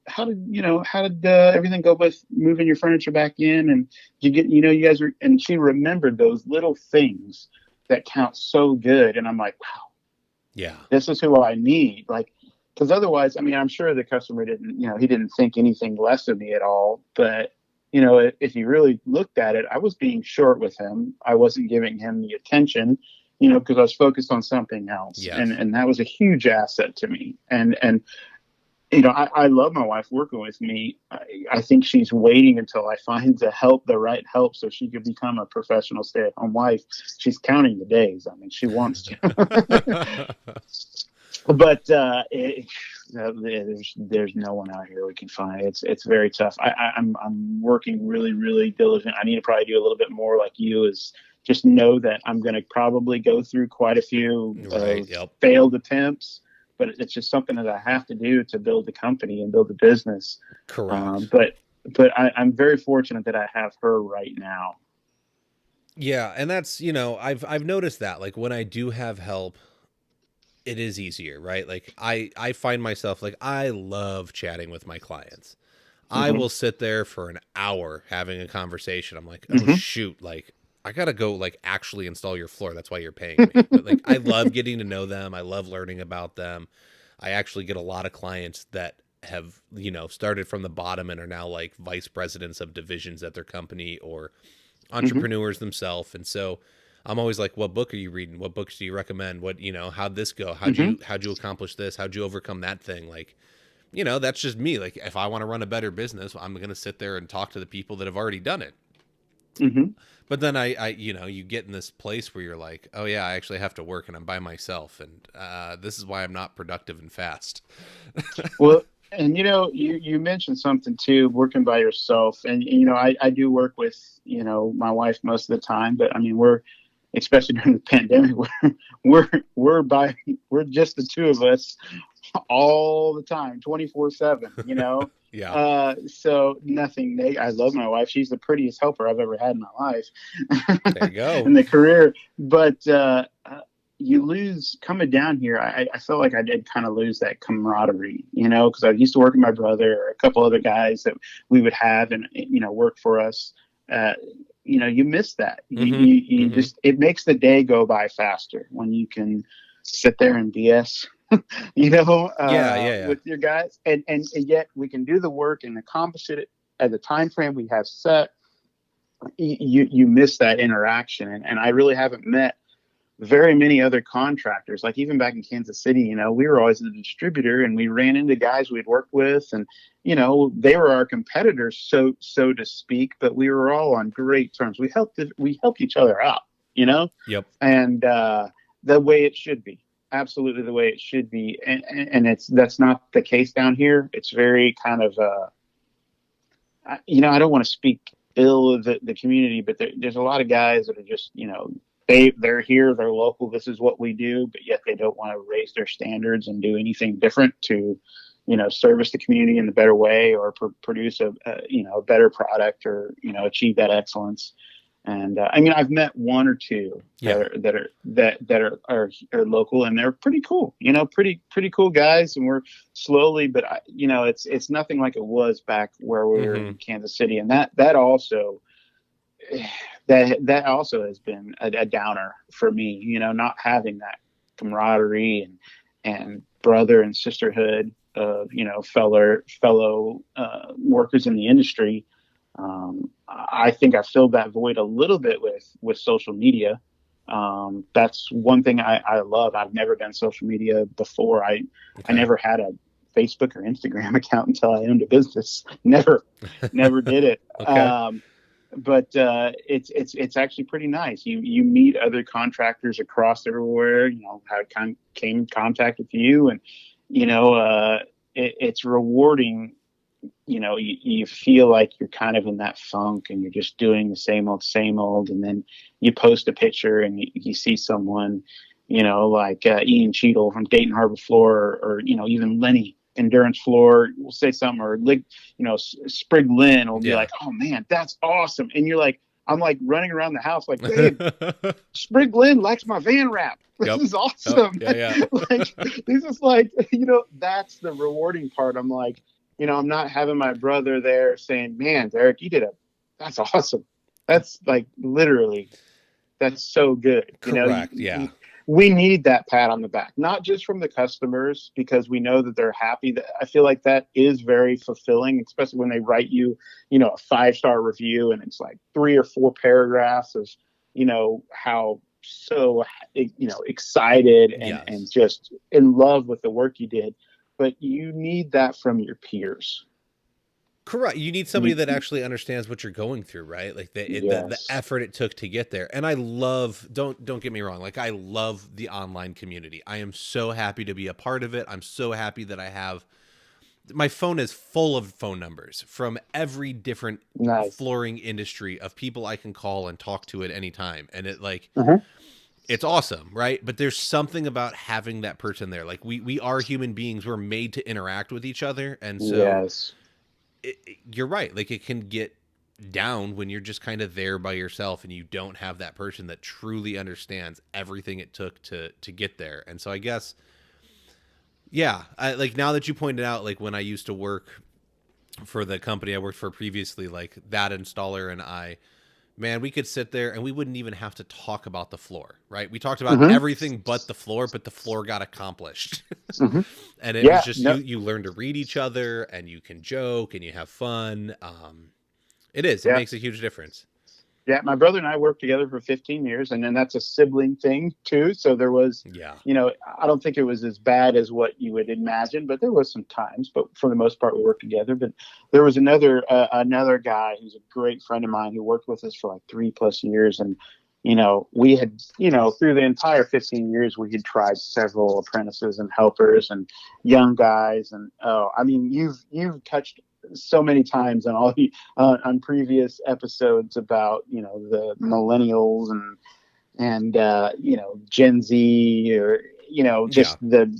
everything go with moving your furniture back in? And you guys were, and she remembered those little things that count so good. And I'm like, wow, yeah, this is who I need. Like, because otherwise, I mean, I'm sure the customer didn't, he didn't think anything less of me at all. But, if you really looked at it, I was being short with him. I wasn't giving him the attention, because I was focused on something else. Yes. And that was a huge asset to me. And I love my wife working with me. I think she's waiting until I find the right help, so she could become a professional stay-at-home wife. She's counting the days. I mean, she wants to, but there's no one out here we can find. It's very tough. I'm working really really diligent. I need to probably do a little bit more like you is just know that I'm going to probably go through quite a few Right. Yep. failed attempts, but it's just something that I have to do to build the company and build the business. Correct. I'm very fortunate that I have her right now. Yeah, and that's, I've noticed that like when I do have help, it is easier, right? Like I find myself like I love chatting with my clients. I Hmm. will sit there for an hour having a conversation. I'm like, "Oh Hmm. shoot, like I got to go like actually install your floor. That's why you're paying me." But like I love getting to know them. I love learning about them. I actually get a lot of clients that have, started from the bottom and are now like vice presidents of divisions at their company or Hmm. entrepreneurs themselves. And so I'm always like, what book are you reading? What books do you recommend? What, how'd this go? Hmm. How'd you accomplish this? How'd you overcome that thing? Like, that's just me. Like if I want to run a better business, I'm going to sit there and talk to the people that have already done it. Hmm. But then you get in this place where you're like, oh yeah, I actually have to work and I'm by myself. And this is why I'm not productive and fast. Well, and you mentioned something too, working by yourself, and I do work with my wife most of the time, but I mean we're especially during the pandemic, we're just the two of us all the time, 24/7. Yeah. So nothing. I love my wife; she's the prettiest helper I've ever had in my There you life go. in the career, but. You lose coming down here. I felt like I did kind of lose that camaraderie, because I used to work with my brother or a couple other guys that we would have and work for us. Uh, you miss that. You Mm-hmm. just it makes the day go by faster when you can sit there and BS, Yeah, yeah, yeah. with your guys, and yet we can do the work and accomplish it at the time frame we have set. You miss that interaction, and I really haven't met very many other contractors. Like even back in Kansas City, we were always the distributor, and we ran into guys we'd worked with, and they were our competitors, so to speak. But we were all on great terms. We helped each other out, you know, Yep. and the way it should be. Absolutely the way it should be, and that's not the case down here. It's very kind of I don't want to speak ill of the community, but there's a lot of guys that are just, they're here, they're local. This is what we do, but yet they don't want to raise their standards and do anything different to, service the community in the better way or produce a better product or achieve that excellence. And I mean, I've met one or two Yeah. that are local, and they're pretty cool. Pretty cool guys, and we're slowly, but it's nothing like it was back where we were Mm-hmm. in Kansas City, and that also has been a downer for me. Not having that camaraderie and brother and sisterhood of fellow workers in the industry. I think I filled that void a little bit with social media. That's one thing I love. I've never done social media before. I Okay. never had a Facebook or Instagram account until I owned a business. Never did it. Okay. But it's actually pretty nice. You meet other contractors across everywhere. How came in contact with you, and it's rewarding. You feel like you're kind of in that funk and you're just doing the same old. And then you post a picture and you see someone, like Ian Cheadle from Dayton Harbor Floor, or even Lenny Endurance Floor will say something, or Sprig Lynn will be Yeah. like, oh man, that's awesome. And you're like, I'm like running around the house like, babe, Sprig Lynn likes my van wrap. This Yep. is Yep. awesome. Yeah, yeah. Like, this is like, that's the rewarding part. I'm like, I'm not having my brother there saying, man, Derek, that's awesome. That's like literally, that's so good. Correct. Yeah. We need that pat on the back, not just from the customers, because we know that they're happy. That I feel like that is very fulfilling, especially when they write you, a 5-star review and it's like 3 or 4 paragraphs of, how so, excited and Yes. just in love with the work you did. but you need that from your peers. Correct. You need somebody You, that actually understands what you're going through, right? Like the yes. effort it took to get there. And I love, don't get me wrong, like I love the online community. I am so happy to be a part of it. I'm so happy that I have my phone is full of phone numbers from every different Nice. flooring industry of people I can call and talk to at any time. And it like Uh-huh. it's awesome, right? But there's something about having that person there. Like we are human beings. We're made to interact with each other. And so Yes. you're right. Like it can get down when you're just kind of there by yourself and you don't have that person that truly understands everything it took to get there. And so I guess yeah, like now that you pointed out, like when I used to work for the company I worked for previously, like that installer and I, man, we could sit there and we wouldn't even have to talk about the floor, right? We talked about Hmm. everything but the floor got accomplished. Hmm. And it was Yeah. just No. you learn to read each other and you can joke and you have fun. It Yeah. makes a huge difference. Yeah, my brother and I worked together for 15 years, and then that's a sibling thing too. So there was, Yeah. I don't think it was as bad as what you would imagine, but there was some times. But for the most part, we worked together. But there was another guy who's a great friend of mine who worked with us for like 3+ years, and we had through the entire 15 years we had tried several apprentices and helpers and young guys, and oh, I mean, you've touched so many times on on previous episodes about the millennials and Gen Z, or Yeah. just the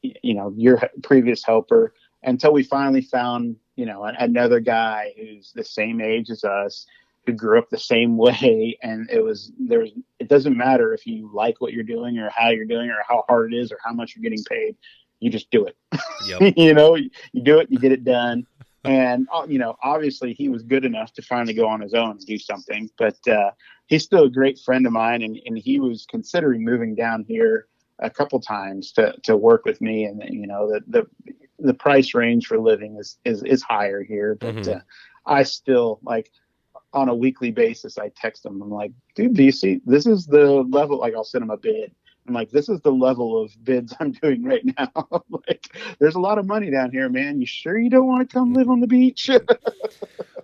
your previous helper, until we finally found another guy who's the same age as us, who grew up the same way. And it doesn't matter if you like what you're doing or how you're doing or how hard it is or how much you're getting paid. You just do it. Yep. You do it, you get it done. And obviously he was good enough to finally go on his own and do something, but he's still a great friend of mine, and he was considering moving down here a couple times to work with me. And the price range for living is higher here, but Mm-hmm. I still, like, on a weekly basis, I text him. I'm like, dude, do you see, this is the level, like I'll send him a bid. I'm like, this is the level of bids I'm doing right now. Like, there's a lot of money down here, man. You sure you don't want to come live on the beach?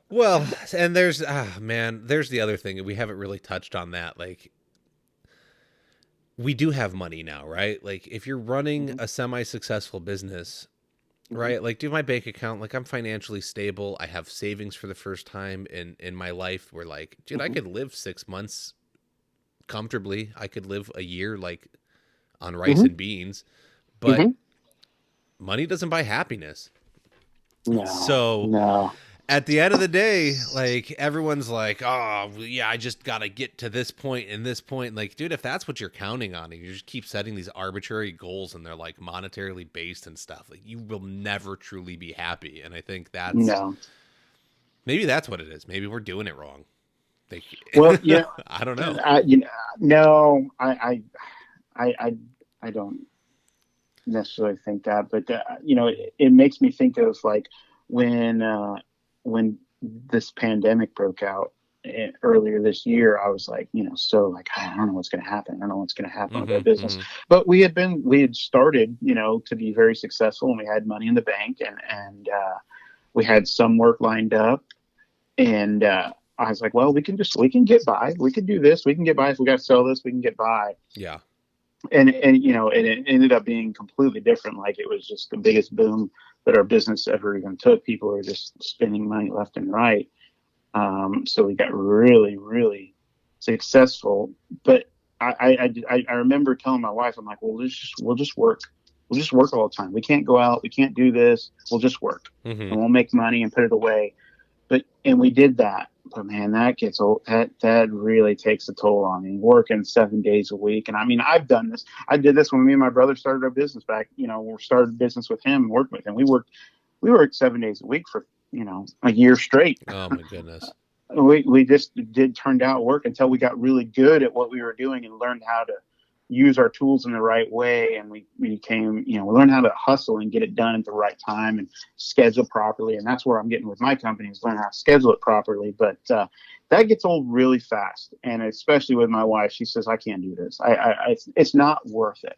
Well, and there's man, there's the other thing we haven't really touched on that. Like we do have money now, right? Like if you're running Hmm. a semi-successful business, Hmm. right? Like do my bank account, like I'm financially stable. I have savings for the first time in my life where like, dude, I Hmm. could live 6 months comfortably. I could live a year like on rice Hmm. and beans, but Hmm. money doesn't buy happiness. No, So no. at the end of the day, like everyone's like, oh yeah, I just gotta get to this point and this point. Like, dude, if that's what you're counting on, and you just keep setting these arbitrary goals and they're like monetarily based and stuff, like you will never truly be happy. And I think No. maybe that's what it is. Maybe we're doing it wrong. Like, Well, I don't know. no, I don't necessarily think that, but it makes me think of, like, when when this pandemic broke out earlier this year. I was like, so, like, I don't know what's going to happen. I don't know what's going to happen with our Mm-hmm, business. mm-hmm. But we had started, to be very successful, and we had money in the bank, and we had some work lined up, and I was like, well, we can get by. We can do this. We can get by. If we got to sell this, we can get by. Yeah. And it ended up being completely different. Like, it was just the biggest boom that our business ever even took. People were just spending money left and right. So we got really, really successful. But I remember telling my wife, I'm like, well, we'll just work. We'll just work all the time. We can't go out. We can't do this. We'll just work, Mm-hmm. and we'll make money and put it away. And we did that. But man, that gets old. That really takes a toll on me. Working 7 days a week, and I mean, I've done this. I did this when me and my brother started our business back. We started business with him and worked with him. We worked 7 days a week for a year straight. Oh my goodness. We just did turned out work until we got really good at what we were doing and learned how to use our tools in the right way. And we became, we learned how to hustle and get it done at the right time and schedule properly. And that's where I'm getting with my company, is learn how to schedule it properly. But that gets old really fast. And especially with my wife, she says, I can't do this. It's not worth it.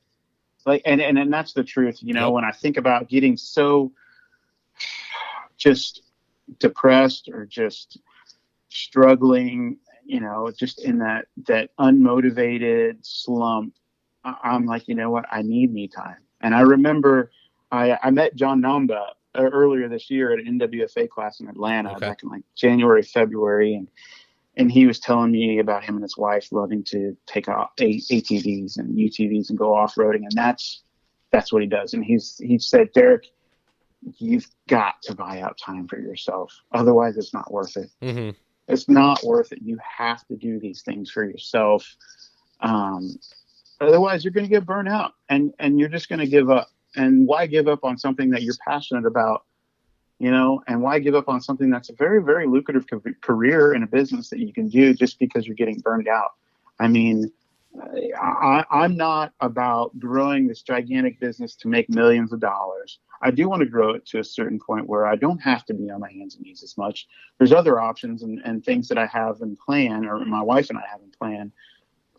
Like, and that's the truth. You know, Yep. when I think about getting so just depressed or just struggling, you know, just in that unmotivated slump, I'm like, you know what, I need me time. And I remember I met John Namba earlier this year at an NWFA class in Atlanta Okay. back in like January, February, and he was telling me about him and his wife loving to take out ATVs and UTVs and go off roading, and that's what he does. And he said, Derek, you've got to buy out time for yourself, otherwise it's not worth it. Mm-hmm. It's not worth it. You have to do these things for yourself. Um, Otherwise, you're going to get burnt out, and you're just going to give up. And why give up on something that you're passionate about? You know, and why give up on something that's a very, very lucrative career in a business that you can do just because you're getting burned out? I mean, I'm not about growing this gigantic business to make millions of dollars. I do want to grow it to a certain point where I don't have to be on my hands and knees as much. There's other options and things that I have in plan, or my wife and I have in plan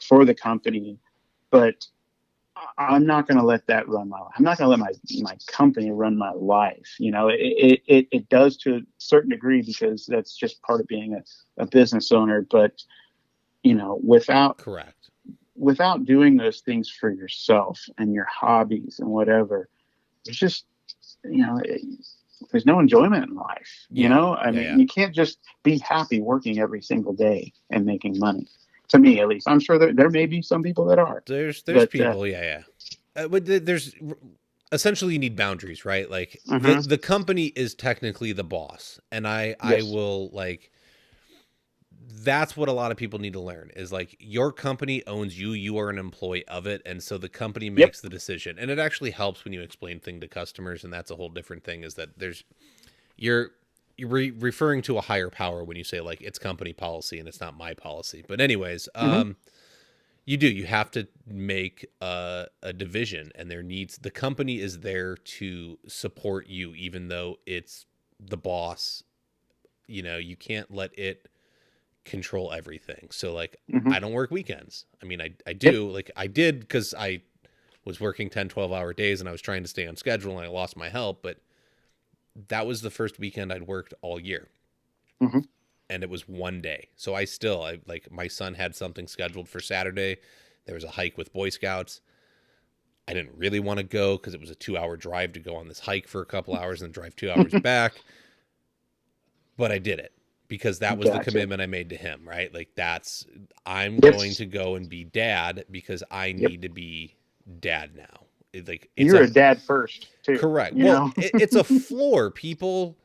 for the company, but I'm not going to let that run my life. I'm not going to let my company run my life. You know, it does to a certain degree because that's just part of being a business owner. But, you know, Correct. without doing those things for yourself and your hobbies and whatever, there's just, you know, there's no enjoyment in life. You Yeah. know, I Yeah. mean, Yeah. you can't just be happy working every single day and making money. To me, at least, I'm sure there may be some people that are, There's but people. Yeah. Yeah. But there's essentially you need boundaries, right? Like mhm. the company is technically the boss, and I Yes, will like that's what a lot of people need to learn is like your company owns you, you are an employee of it, and so the company yep, makes the decision. And it actually helps when you explain thing to customers, and that's a whole different thing is that you're referring to a higher power when you say like it's company policy and it's not my policy. But anyways, hmm you have to make a division, and the company is there to support you even though it's the boss. You know, you can't let it control everything. So like hmm I don't work weekends. I mean, I yep, do, like I did because I was working 10, 12-hour days and I was trying to stay on schedule and I lost my help, but that was the first weekend I'd worked all year. hmm And it was one day. So I like my son had something scheduled for Saturday. There was a hike with Boy Scouts. I didn't really want to go because it was a 2-hour drive to go on this hike for a couple hours and then drive 2 hours back. But I did it because that was the gotcha. commitment I made to him, right? Like I'm going Yes, to go and be dad because I yep. need to be dad now. It's You're a a dad first too. correct. You Well, know. it's a floor, people.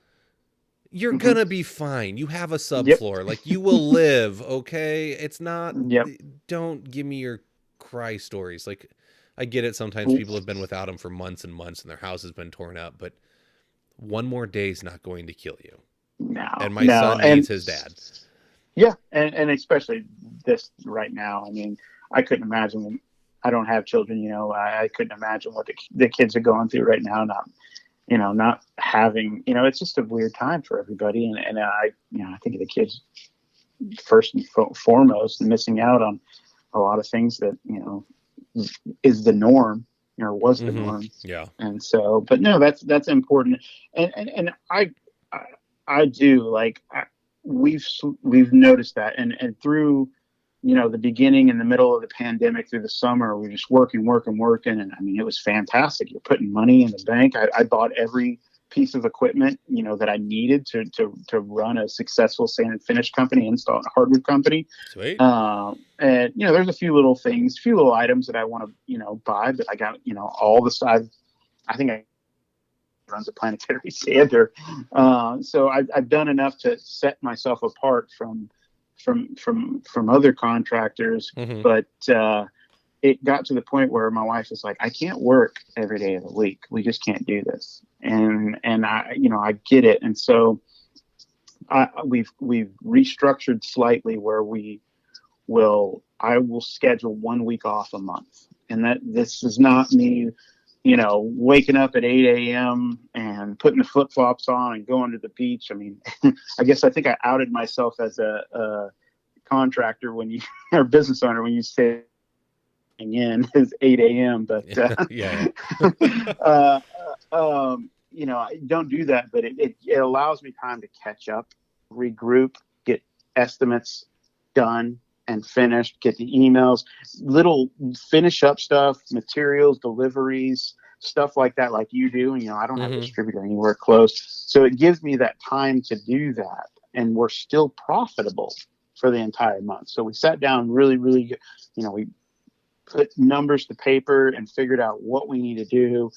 You're hmm gonna be fine. You have a Yep, subfloor. Like you will live, okay? It's not yep. don't give me your cry stories. Like I get it sometimes people have been without them for months and months and their house has been torn up, but one more day is not going to kill you. No, And my no, son needs his dad. yeah, and especially this right now. I mean, I couldn't imagine. I don't have children. You know, I couldn't imagine what the kids are going through right now. Not, you know, not having. You know, it's just a weird time for everybody. And I, you know, I think of the kids first and foremost, missing out on a lot of things that, you know, is the norm or was the Mm-hmm. norm. Yeah. And so, but no, that's important. And I, I do like, we've noticed that. And through, you know, the beginning and the middle of the pandemic through the summer, we're just working. And I mean, it was fantastic. You're putting money in the bank. I bought every piece of equipment, you know, that I needed to run a successful sand and finish company, install hardwood company. Sweet. And, you know, there's a few little things, a few little items that I want to, you know, buy, but I got, you know, all the side. I think I runs a planetary sander. So I've done enough to set myself apart from other contractors. Mm-hmm. But it got to the point where my wife was like, I can't work every day of the week. We just can't do this. And I, you know, I get it. And so we've restructured slightly where I will schedule 1 week off a month. And that this is not me, you know, waking up at 8 a.m. and putting the flip flops on and going to the beach. I mean, I think I outed myself as a contractor when you or business owner when you say in is 8 a.m. But Yeah, uh, I don't do that. But it allows me time to catch up, regroup, get estimates done and finished, get the emails, little finish up stuff, materials, deliveries, stuff like that, like you do. And, I don't have a yeah. distributor anywhere close. So it gives me that time to do that. And we're still profitable for the entire month. So we sat down really, really, we put numbers to paper and figured out what we need to do,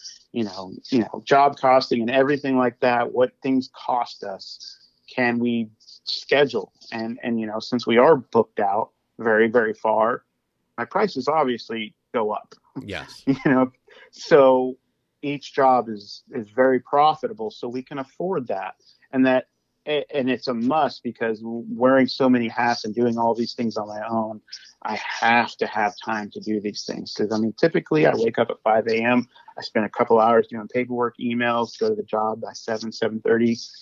job costing and everything like that, what things cost us, can we schedule? And since we are booked out very, very far, my prices obviously go up. Yes. So each job is very profitable, so we can afford that. And it's a must, because wearing so many hats and doing all these things on my own, I have to have time to do these things. Because typically I wake up at 5 a.m. I spend a couple hours doing paperwork, emails, go to the job by 7:30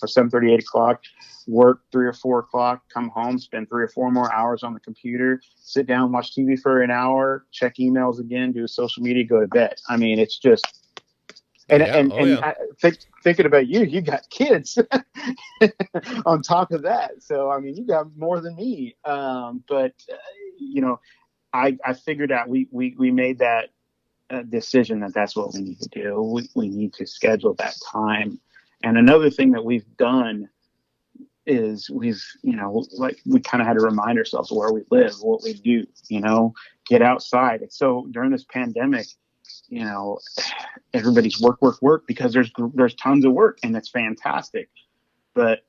or 7:30, 8 o'clock, work 3 or 4 o'clock, come home, spend 3 or 4 more hours on the computer, sit down, watch TV for an hour, check emails again, do social media, go to bed. It's just, and Yeah. and Oh and yeah. thinking about you got kids on top of that. So you got more than me. But I figured out we made that decision that that's what we need to do. We need to schedule that time. And another thing that we've done is like we kind of had to remind ourselves where we live, what we do, get outside. So during this pandemic, everybody's work because there's tons of work and it's fantastic. But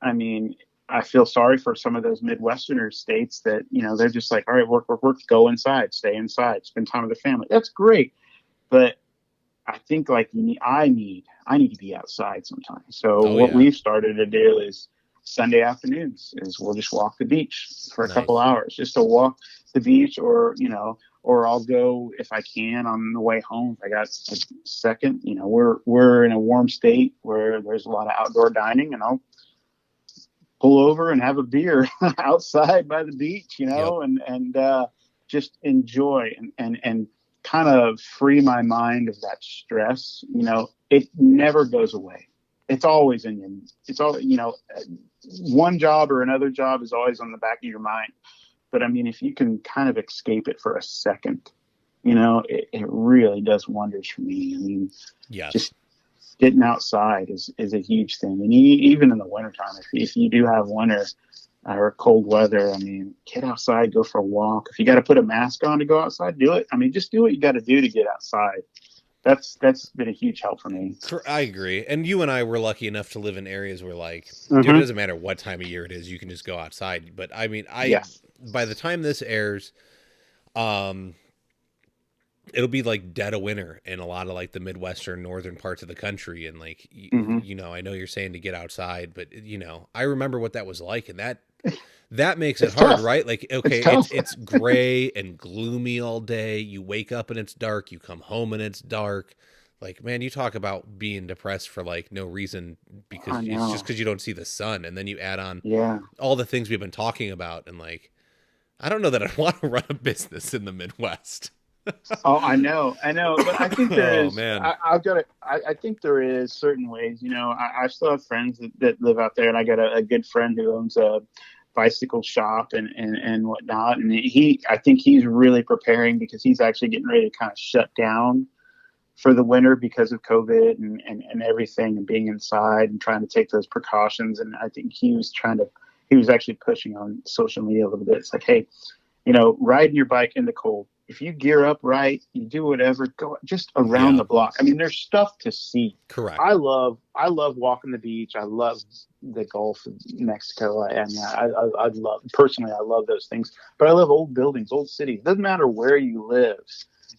I feel sorry for some of those Midwesterners states that, they're just like, all right, work, go inside, stay inside, spend time with the family. That's great. But I think like I need to be outside sometimes. So Oh what yeah. we've started to do is Sunday afternoons is we'll just walk the beach for a couple Nice. hours, just to walk the beach, or I'll go if I can on the way home. If I got a second, we're in a warm state where there's a lot of outdoor dining, and I'll pull over and have a beer outside by the beach, Yep. and just enjoy and kind of free my mind of that stress. It never goes away. It's always in you. It's all, one job or another job is always on the back of your mind. But if you can kind of escape it for a second, it really does wonders for me. Yes. Just getting outside is a huge thing. And even in the wintertime, if you do have winter or cold weather, get outside, go for a walk. If you got to put a mask on to go outside, do it. Just do what you got to do to get outside. That's been a huge help for me. I agree. And you and I were lucky enough to live in areas where, like, dude, it Mm-hmm. doesn't matter what time of year it is, you can just go outside. But I Yes. by the time this airs, um, it'll be like dead of winter in a lot of like the Midwestern, northern parts of the country. And like, Mm-hmm. I know you're saying to get outside, but I remember what that was like, and that makes it It's hard, tough. right? Like, It's okay, tough. it's gray and gloomy all day. You wake up and it's dark. You come home and it's dark. Like, man, you talk about being depressed for like no reason, I because it's just know. because you don't see the sun, and then you add on Yeah. all the things we've been talking about, and like, I don't know that I want to run a business in the Midwest. Oh, I know. But I think there Oh is. man. I've got. I think there is certain ways. I still have friends that live out there, and I got a good friend who owns a bicycle shop and whatnot. And I think he's really preparing, because he's actually getting ready to kind of shut down for the winter because of COVID and everything, and being inside and trying to take those precautions. And I think he was actually pushing on social media a little bit. It's like, hey, riding your bike in the cold. If you gear up right, you do whatever, go just around Yeah. the block. There's stuff to see. Correct. I love walking the beach. I love the Gulf of Mexico. I love, personally, I love those things. But I love old buildings, old cities. Doesn't matter where you live.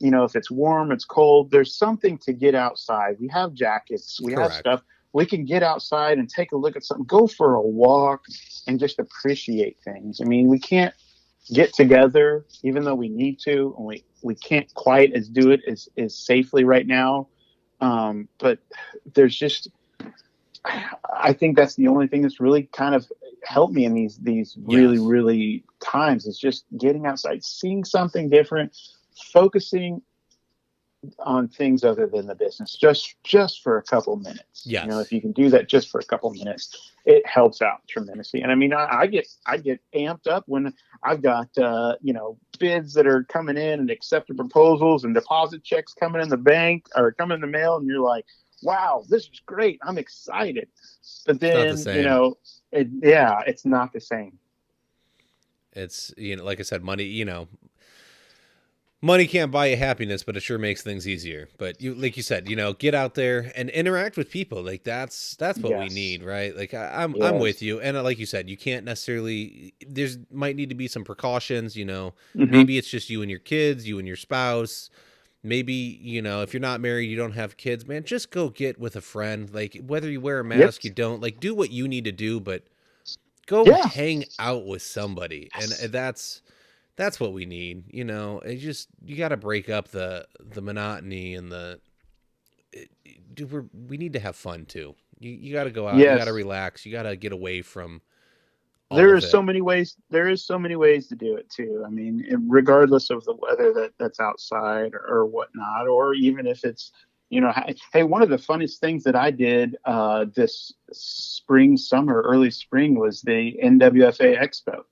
If it's warm, it's cold, there's something to get outside. We have jackets, we have Correct. stuff. We can get outside and take a look at something, go for a walk, and just appreciate things. We can't get together, even though we need to, and we can't quite as do it as safely right now. But there's just, I think that's the only thing that's really kind of helped me in these really, Yes. really times, is just getting outside, seeing something different, focusing on things other than the business, just for a couple minutes. Yes. If you can do that just for a couple minutes, it helps out tremendously. And I mean, I get amped up when I've got bids that are coming in and accepted proposals and deposit checks coming in the bank or coming in the mail, and you're like, wow, this is great, I'm excited. But It's not the then same. it's not the same. It's, like I said, money can't buy you happiness, but it sure makes things easier. But like you said, get out there and interact with people. Like that's what we Yes. need, right? Like I'm with Yes. you. And like you said, you can't necessarily. There's might need to be some precautions. Hmm. Maybe it's just you and your kids, you and your spouse. Maybe if you're not married, you don't have kids, man. Just go get with a friend. Like whether you wear a Yep. mask, you don't. Like do what you need to do, but go Yeah. hang out with somebody, and Yes. that's what we need. You got to break up the monotony and dude, we need to have fun too. You got to go out, you got to Yes. relax, you got to get away from all There of is so it. many ways. There is so many ways to do it too. I mean, regardless of the weather that's outside or whatnot, or even if it's, hey, one of the funniest things that I did this spring, summer, early spring was the NWFA Expo.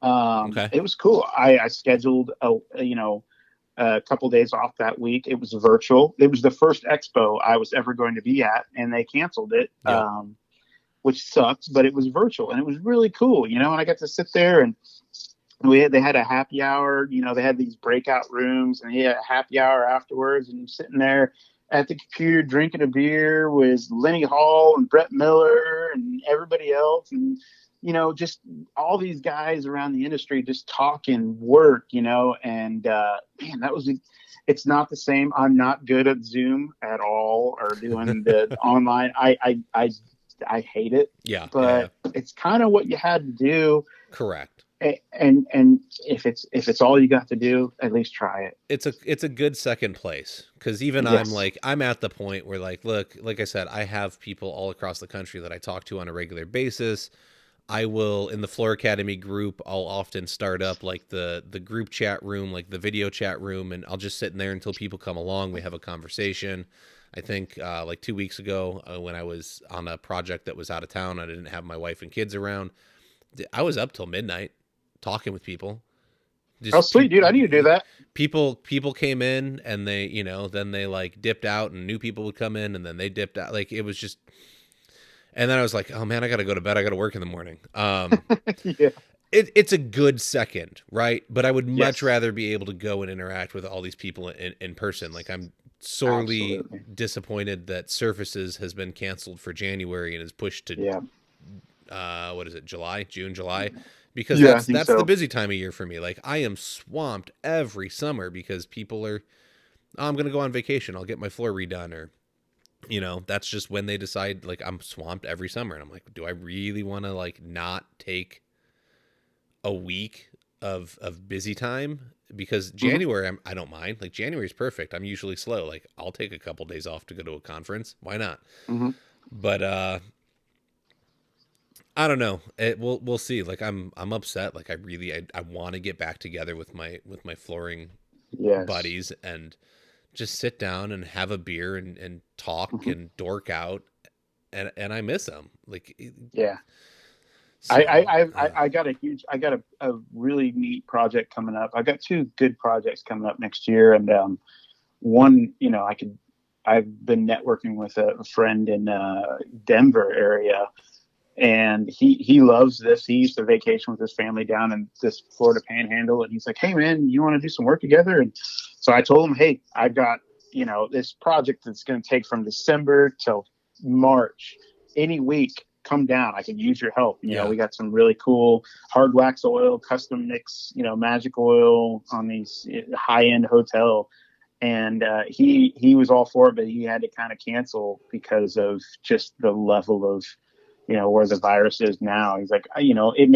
Okay. It was cool. I scheduled a couple days off that week. It was virtual. It was the first expo I was ever going to be at, and they canceled it. Yep. Which sucks, but it was virtual and it was really cool, and I got to sit there and they had a happy hour, they had these breakout rooms and he had a happy hour afterwards, and I'm sitting there at the computer drinking a beer with Lenny Hall and Brett Miller and everybody else, and just all these guys around the industry just talking work, and man, it's not the same. I'm not good at Zoom at all or doing the online. I hate it, Yeah, yeah, yeah. but it's kind of what you had to do. Correct. And if it's all you got to do, at least try it. It's a good second place, because even Yes. I'm at the point where, like, look, like I said, I have people all across the country that I talk to on a regular basis. I will, in the Floor Academy group, I'll often start up like the group chat room, like the video chat room, and I'll just sit in there until people come along. We have a conversation. I think like 2 weeks ago, when I was on a project that was out of town, I didn't have my wife and kids around. I was up till midnight talking with people. Oh, Just sweet, dude. I need to do that. people came in, and they, then they like dipped out, and new people would come in, and then they dipped out. Like it was just, and then I was like, oh man, I got to go to bed. I got to work in the morning. Yeah. It's a good second, right? But I would much Yes. rather be able to go and interact with all these people in person. Like I'm sorely Absolutely. disappointed that Surfaces has been canceled for January and is pushed to Yeah. what is it, July, because Yeah, I that's think that's the so. busy time of year for me. Like I am swamped every summer because people are, oh, I'm gonna go on vacation, I'll get my floor redone, or that's just when they decide. Like I'm swamped every summer, and I'm like, do I really want to like not take a week of busy time? Because Hmm. January, I don't mind. Like January is perfect. I'm usually slow. Like I'll take a couple days off to go to a conference. Why not? Hmm. But I don't know. We'll see. Like I'm upset. Like I want to get back together with my flooring Yes. buddies and just sit down and have a beer and talk Hmm. and dork out, and I miss them. Like Yeah. I, so. I, I got a really neat project coming up. I got two good projects coming up next year. And, one, I've been networking with a friend in, Denver area, and he loves this. He used to vacation with his family down in this Florida Panhandle, and he's like, "Hey man, you want to do some work together?" And so I told him, "Hey, I've got this project that's going to take from December till March. Any week, come down. I can use your help. Yeah. We got some really cool hard wax oil, custom mix, magic oil on these high end hotel." And he was all for it, but he had to kind of cancel because of just the level of where the virus is now. He's like, it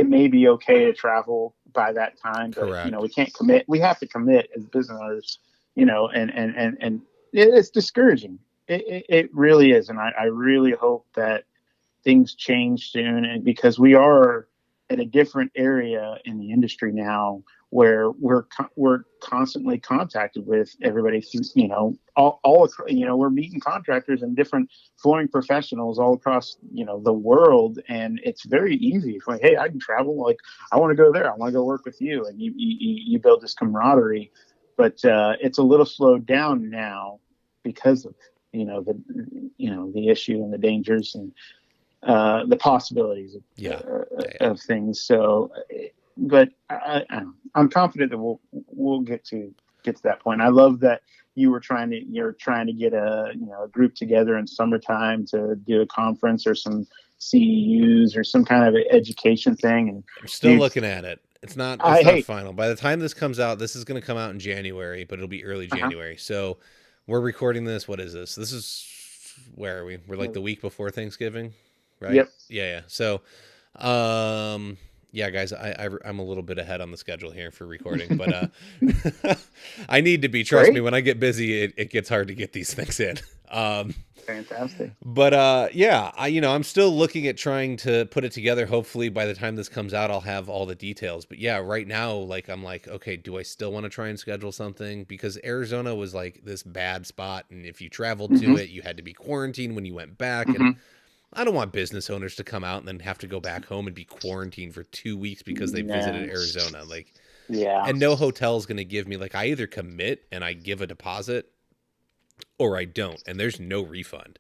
may be okay to travel by that time, but Correct. we can't commit. We have to commit as business owners, and it's discouraging. It really is, and I really hope that things change soon, and because we are at a different area in the industry now, where we're constantly contacted with everybody through, we're meeting contractors and different flooring professionals all across, the world. And it's very easy. It's like, hey, I can travel. Like, I want to go there. I want to go work with you. And you build this camaraderie, but it's a little slowed down now because of, the issue and the dangers and the possibilities of things. So, but I'm confident that we'll get to that point. I love that you're trying to get a group together in summertime to do a conference or some CEUs or some kind of education thing. And I'm still looking at it. It's not final. By the time this comes out, this is going to come out in January, but it'll be early January. So we're recording this. What is this? This is, where are we? We're like the week before Thanksgiving, right? Yep. Yeah. So, yeah, guys, I'm a little bit ahead on the schedule here for recording, but I need to be. Trust me, when I get busy, it gets hard to get these things in. Fantastic. But yeah, I'm still looking at trying to put it together. Hopefully, by the time this comes out, I'll have all the details. But yeah, right now, like I'm like, okay, do I still want to try and schedule something? Because Arizona was like this bad spot, and if you traveled to it, you had to be quarantined when you went back, and I don't want business owners to come out and then have to go back home and be quarantined for 2 weeks because they visited Arizona. Like, yeah. And no hotel is going to give me, like, I either commit and I give a deposit or I don't. And there's no refund.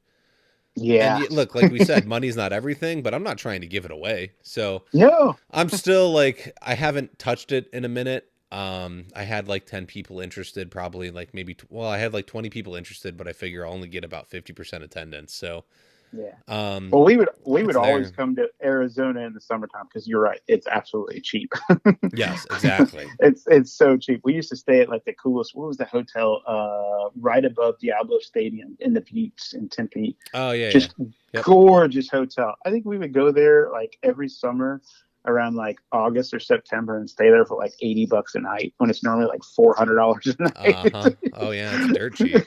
Yeah. And look, like we said, money's not everything, but I'm not trying to give it away. So no, I'm still like, I haven't touched it in a minute. I had like 10 people interested, probably like I had like 20 people interested, but I figure I'll only get about 50% attendance. So yeah. Well, we would always come to Arizona in the summertime because you're right, it's absolutely cheap. Yes, exactly. It's so cheap. We used to stay at like the coolest. What was the hotel right above Diablo Stadium in the Buttes in Tempe? Oh yeah, just gorgeous hotel. I think we would go there like every summer around like August or September and stay there for like $80 a night when it's normally like $400 a night. Oh yeah, it's dirt cheap.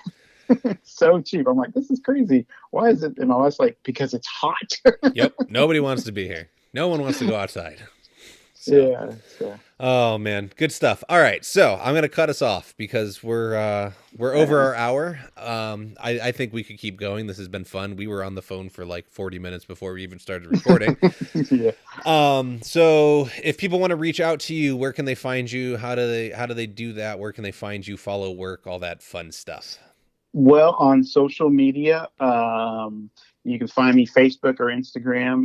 So cheap. I'm like, this is crazy. Why is it? And my wife's like, because it's hot. Yep. Nobody wants to be here. No one wants to go outside. So. Yeah. Oh man, good stuff. All right, so I'm gonna cut us off because we're over our hour. I think we could keep going. This has been fun. We were on the phone for like 40 minutes before we even started recording. Yeah. So if people want to reach out to you, where can they find you? How do they do that? Where can they find you? Follow work, all that fun stuff. Well, on social media, you can find me Facebook or Instagram.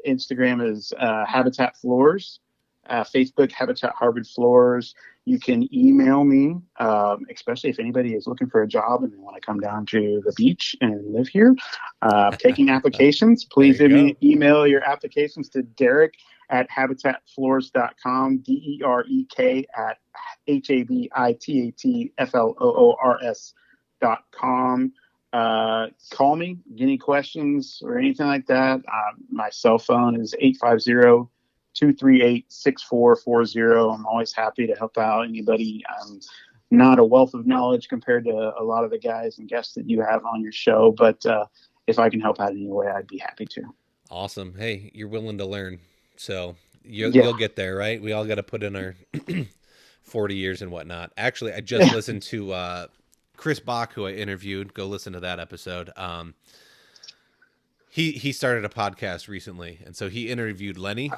Instagram is Habitat Floors. Facebook, Habitat Hardwood Floors. You can email me, especially if anybody is looking for a job and they want to come down to the beach and live here. Taking applications, please email your applications to Derek at habitatfloors.com, DEREK at HABITATFLOORS.com. Call me, any questions or anything like that. My cell phone is 850-238-6440. I'm always happy to help out anybody. I'm not a wealth of knowledge compared to a lot of the guys and guests that you have on your show, but if I can help out in any way, I'd be happy to. Awesome. Hey, you're willing to learn, so you'll get there, right? We all got to put in our 40 years and whatnot. Actually, I just listened to Chris Bach, who I interviewed. Go listen to that episode. He started a podcast recently, and so he interviewed Lenny.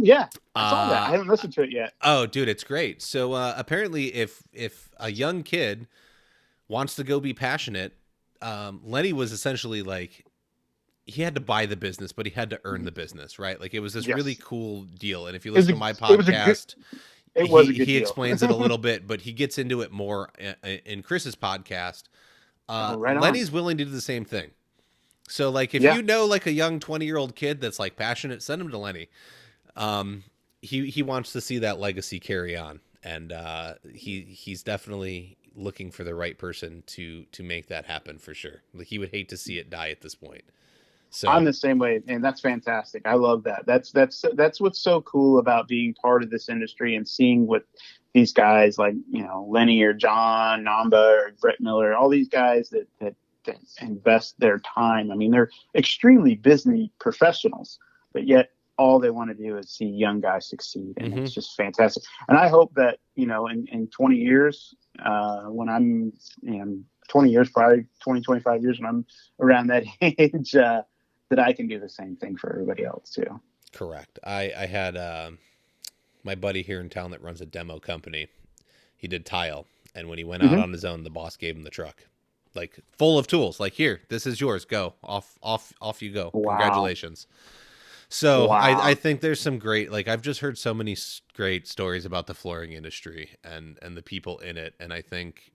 Yeah, I saw that. I haven't listened to it yet. Oh, dude, it's great. So apparently, if a young kid wants to go be passionate, Lenny was essentially like, he had to buy the business, but he had to earn the business, right? Like it was this really cool deal. And if you listen to my podcast, he explains it a little bit, but he gets into it more in Chris's podcast. Lenny's willing to do the same thing. So like, if you know, like a young 20-year-old kid that's like passionate, send him to Lenny. He wants to see that legacy carry on. And he's definitely looking for the right person to make that happen for sure. Like he would hate to see it die at this point. So I'm the same way, and that's fantastic. I love that. That's what's so cool about being part of this industry and seeing what these guys like, Lenny or John Namba or Brett Miller, all these guys that invest their time. I mean, they're extremely busy professionals, but yet all they want to do is see young guys succeed, and Mm-hmm. it's just fantastic. And I hope that, in 20 years, when I'm 20 years, probably 20, 25 years, when I'm around that age, that I can do the same thing for everybody else too. Correct. I had my buddy here in town that runs a demo company. He did tile, and when he went out on his own, the boss gave him the truck, like full of tools. Like, here, this is yours. Go off you go. Wow. Congratulations. So Wow. I think there's some great, like, I've just heard so many great stories about the flooring industry and the people in it, and I think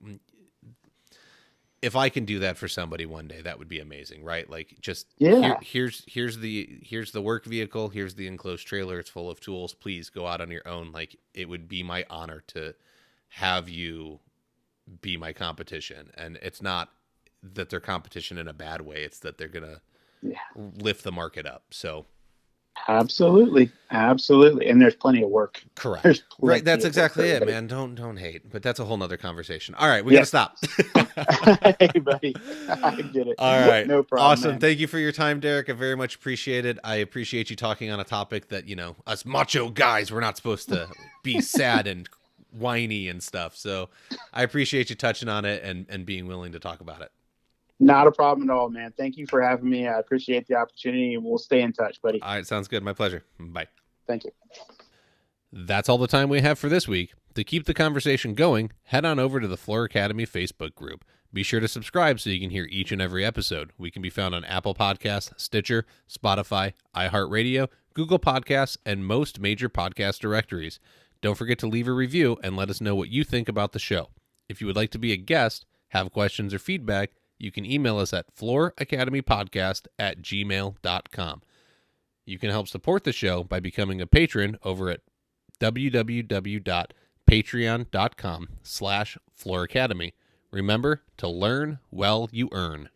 if I can do that for somebody one day, that would be amazing, right? Like, just here's the work vehicle, here's the enclosed trailer, it's full of tools. Please go out on your own. Like, it would be my honor to have you be my competition, and it's not that they're competition in a bad way. It's that they're gonna lift the market up. So. Absolutely. And there's plenty of work. Correct. Right. That's exactly it, man. Don't hate. But that's a whole nother conversation. All right, we gotta stop. Hey, buddy. I get it. All right. No problem. Awesome. Man. Thank you for your time, Derek. I very much appreciate it. I appreciate you talking on a topic that, us macho guys, we're not supposed to be sad and whiny and stuff. So I appreciate you touching on it and being willing to talk about it. Not a problem at all, man. Thank you for having me. I appreciate the opportunity, and we'll stay in touch, buddy. All right. Sounds good. My pleasure. Bye. Thank you. That's all the time we have for this week. To keep the conversation going, head on over to the Floor-U-Academy Facebook group. Be sure to subscribe so you can hear each and every episode. We can be found on Apple Podcasts, Stitcher, Spotify, iHeartRadio, Google Podcasts, and most major podcast directories. Don't forget to leave a review and let us know what you think about the show. If you would like to be a guest, have questions or feedback, you can email us at flooracademypodcast@gmail.com. You can help support the show by becoming a patron over at www.patreon.com/flooracademy. Remember to learn while you earn.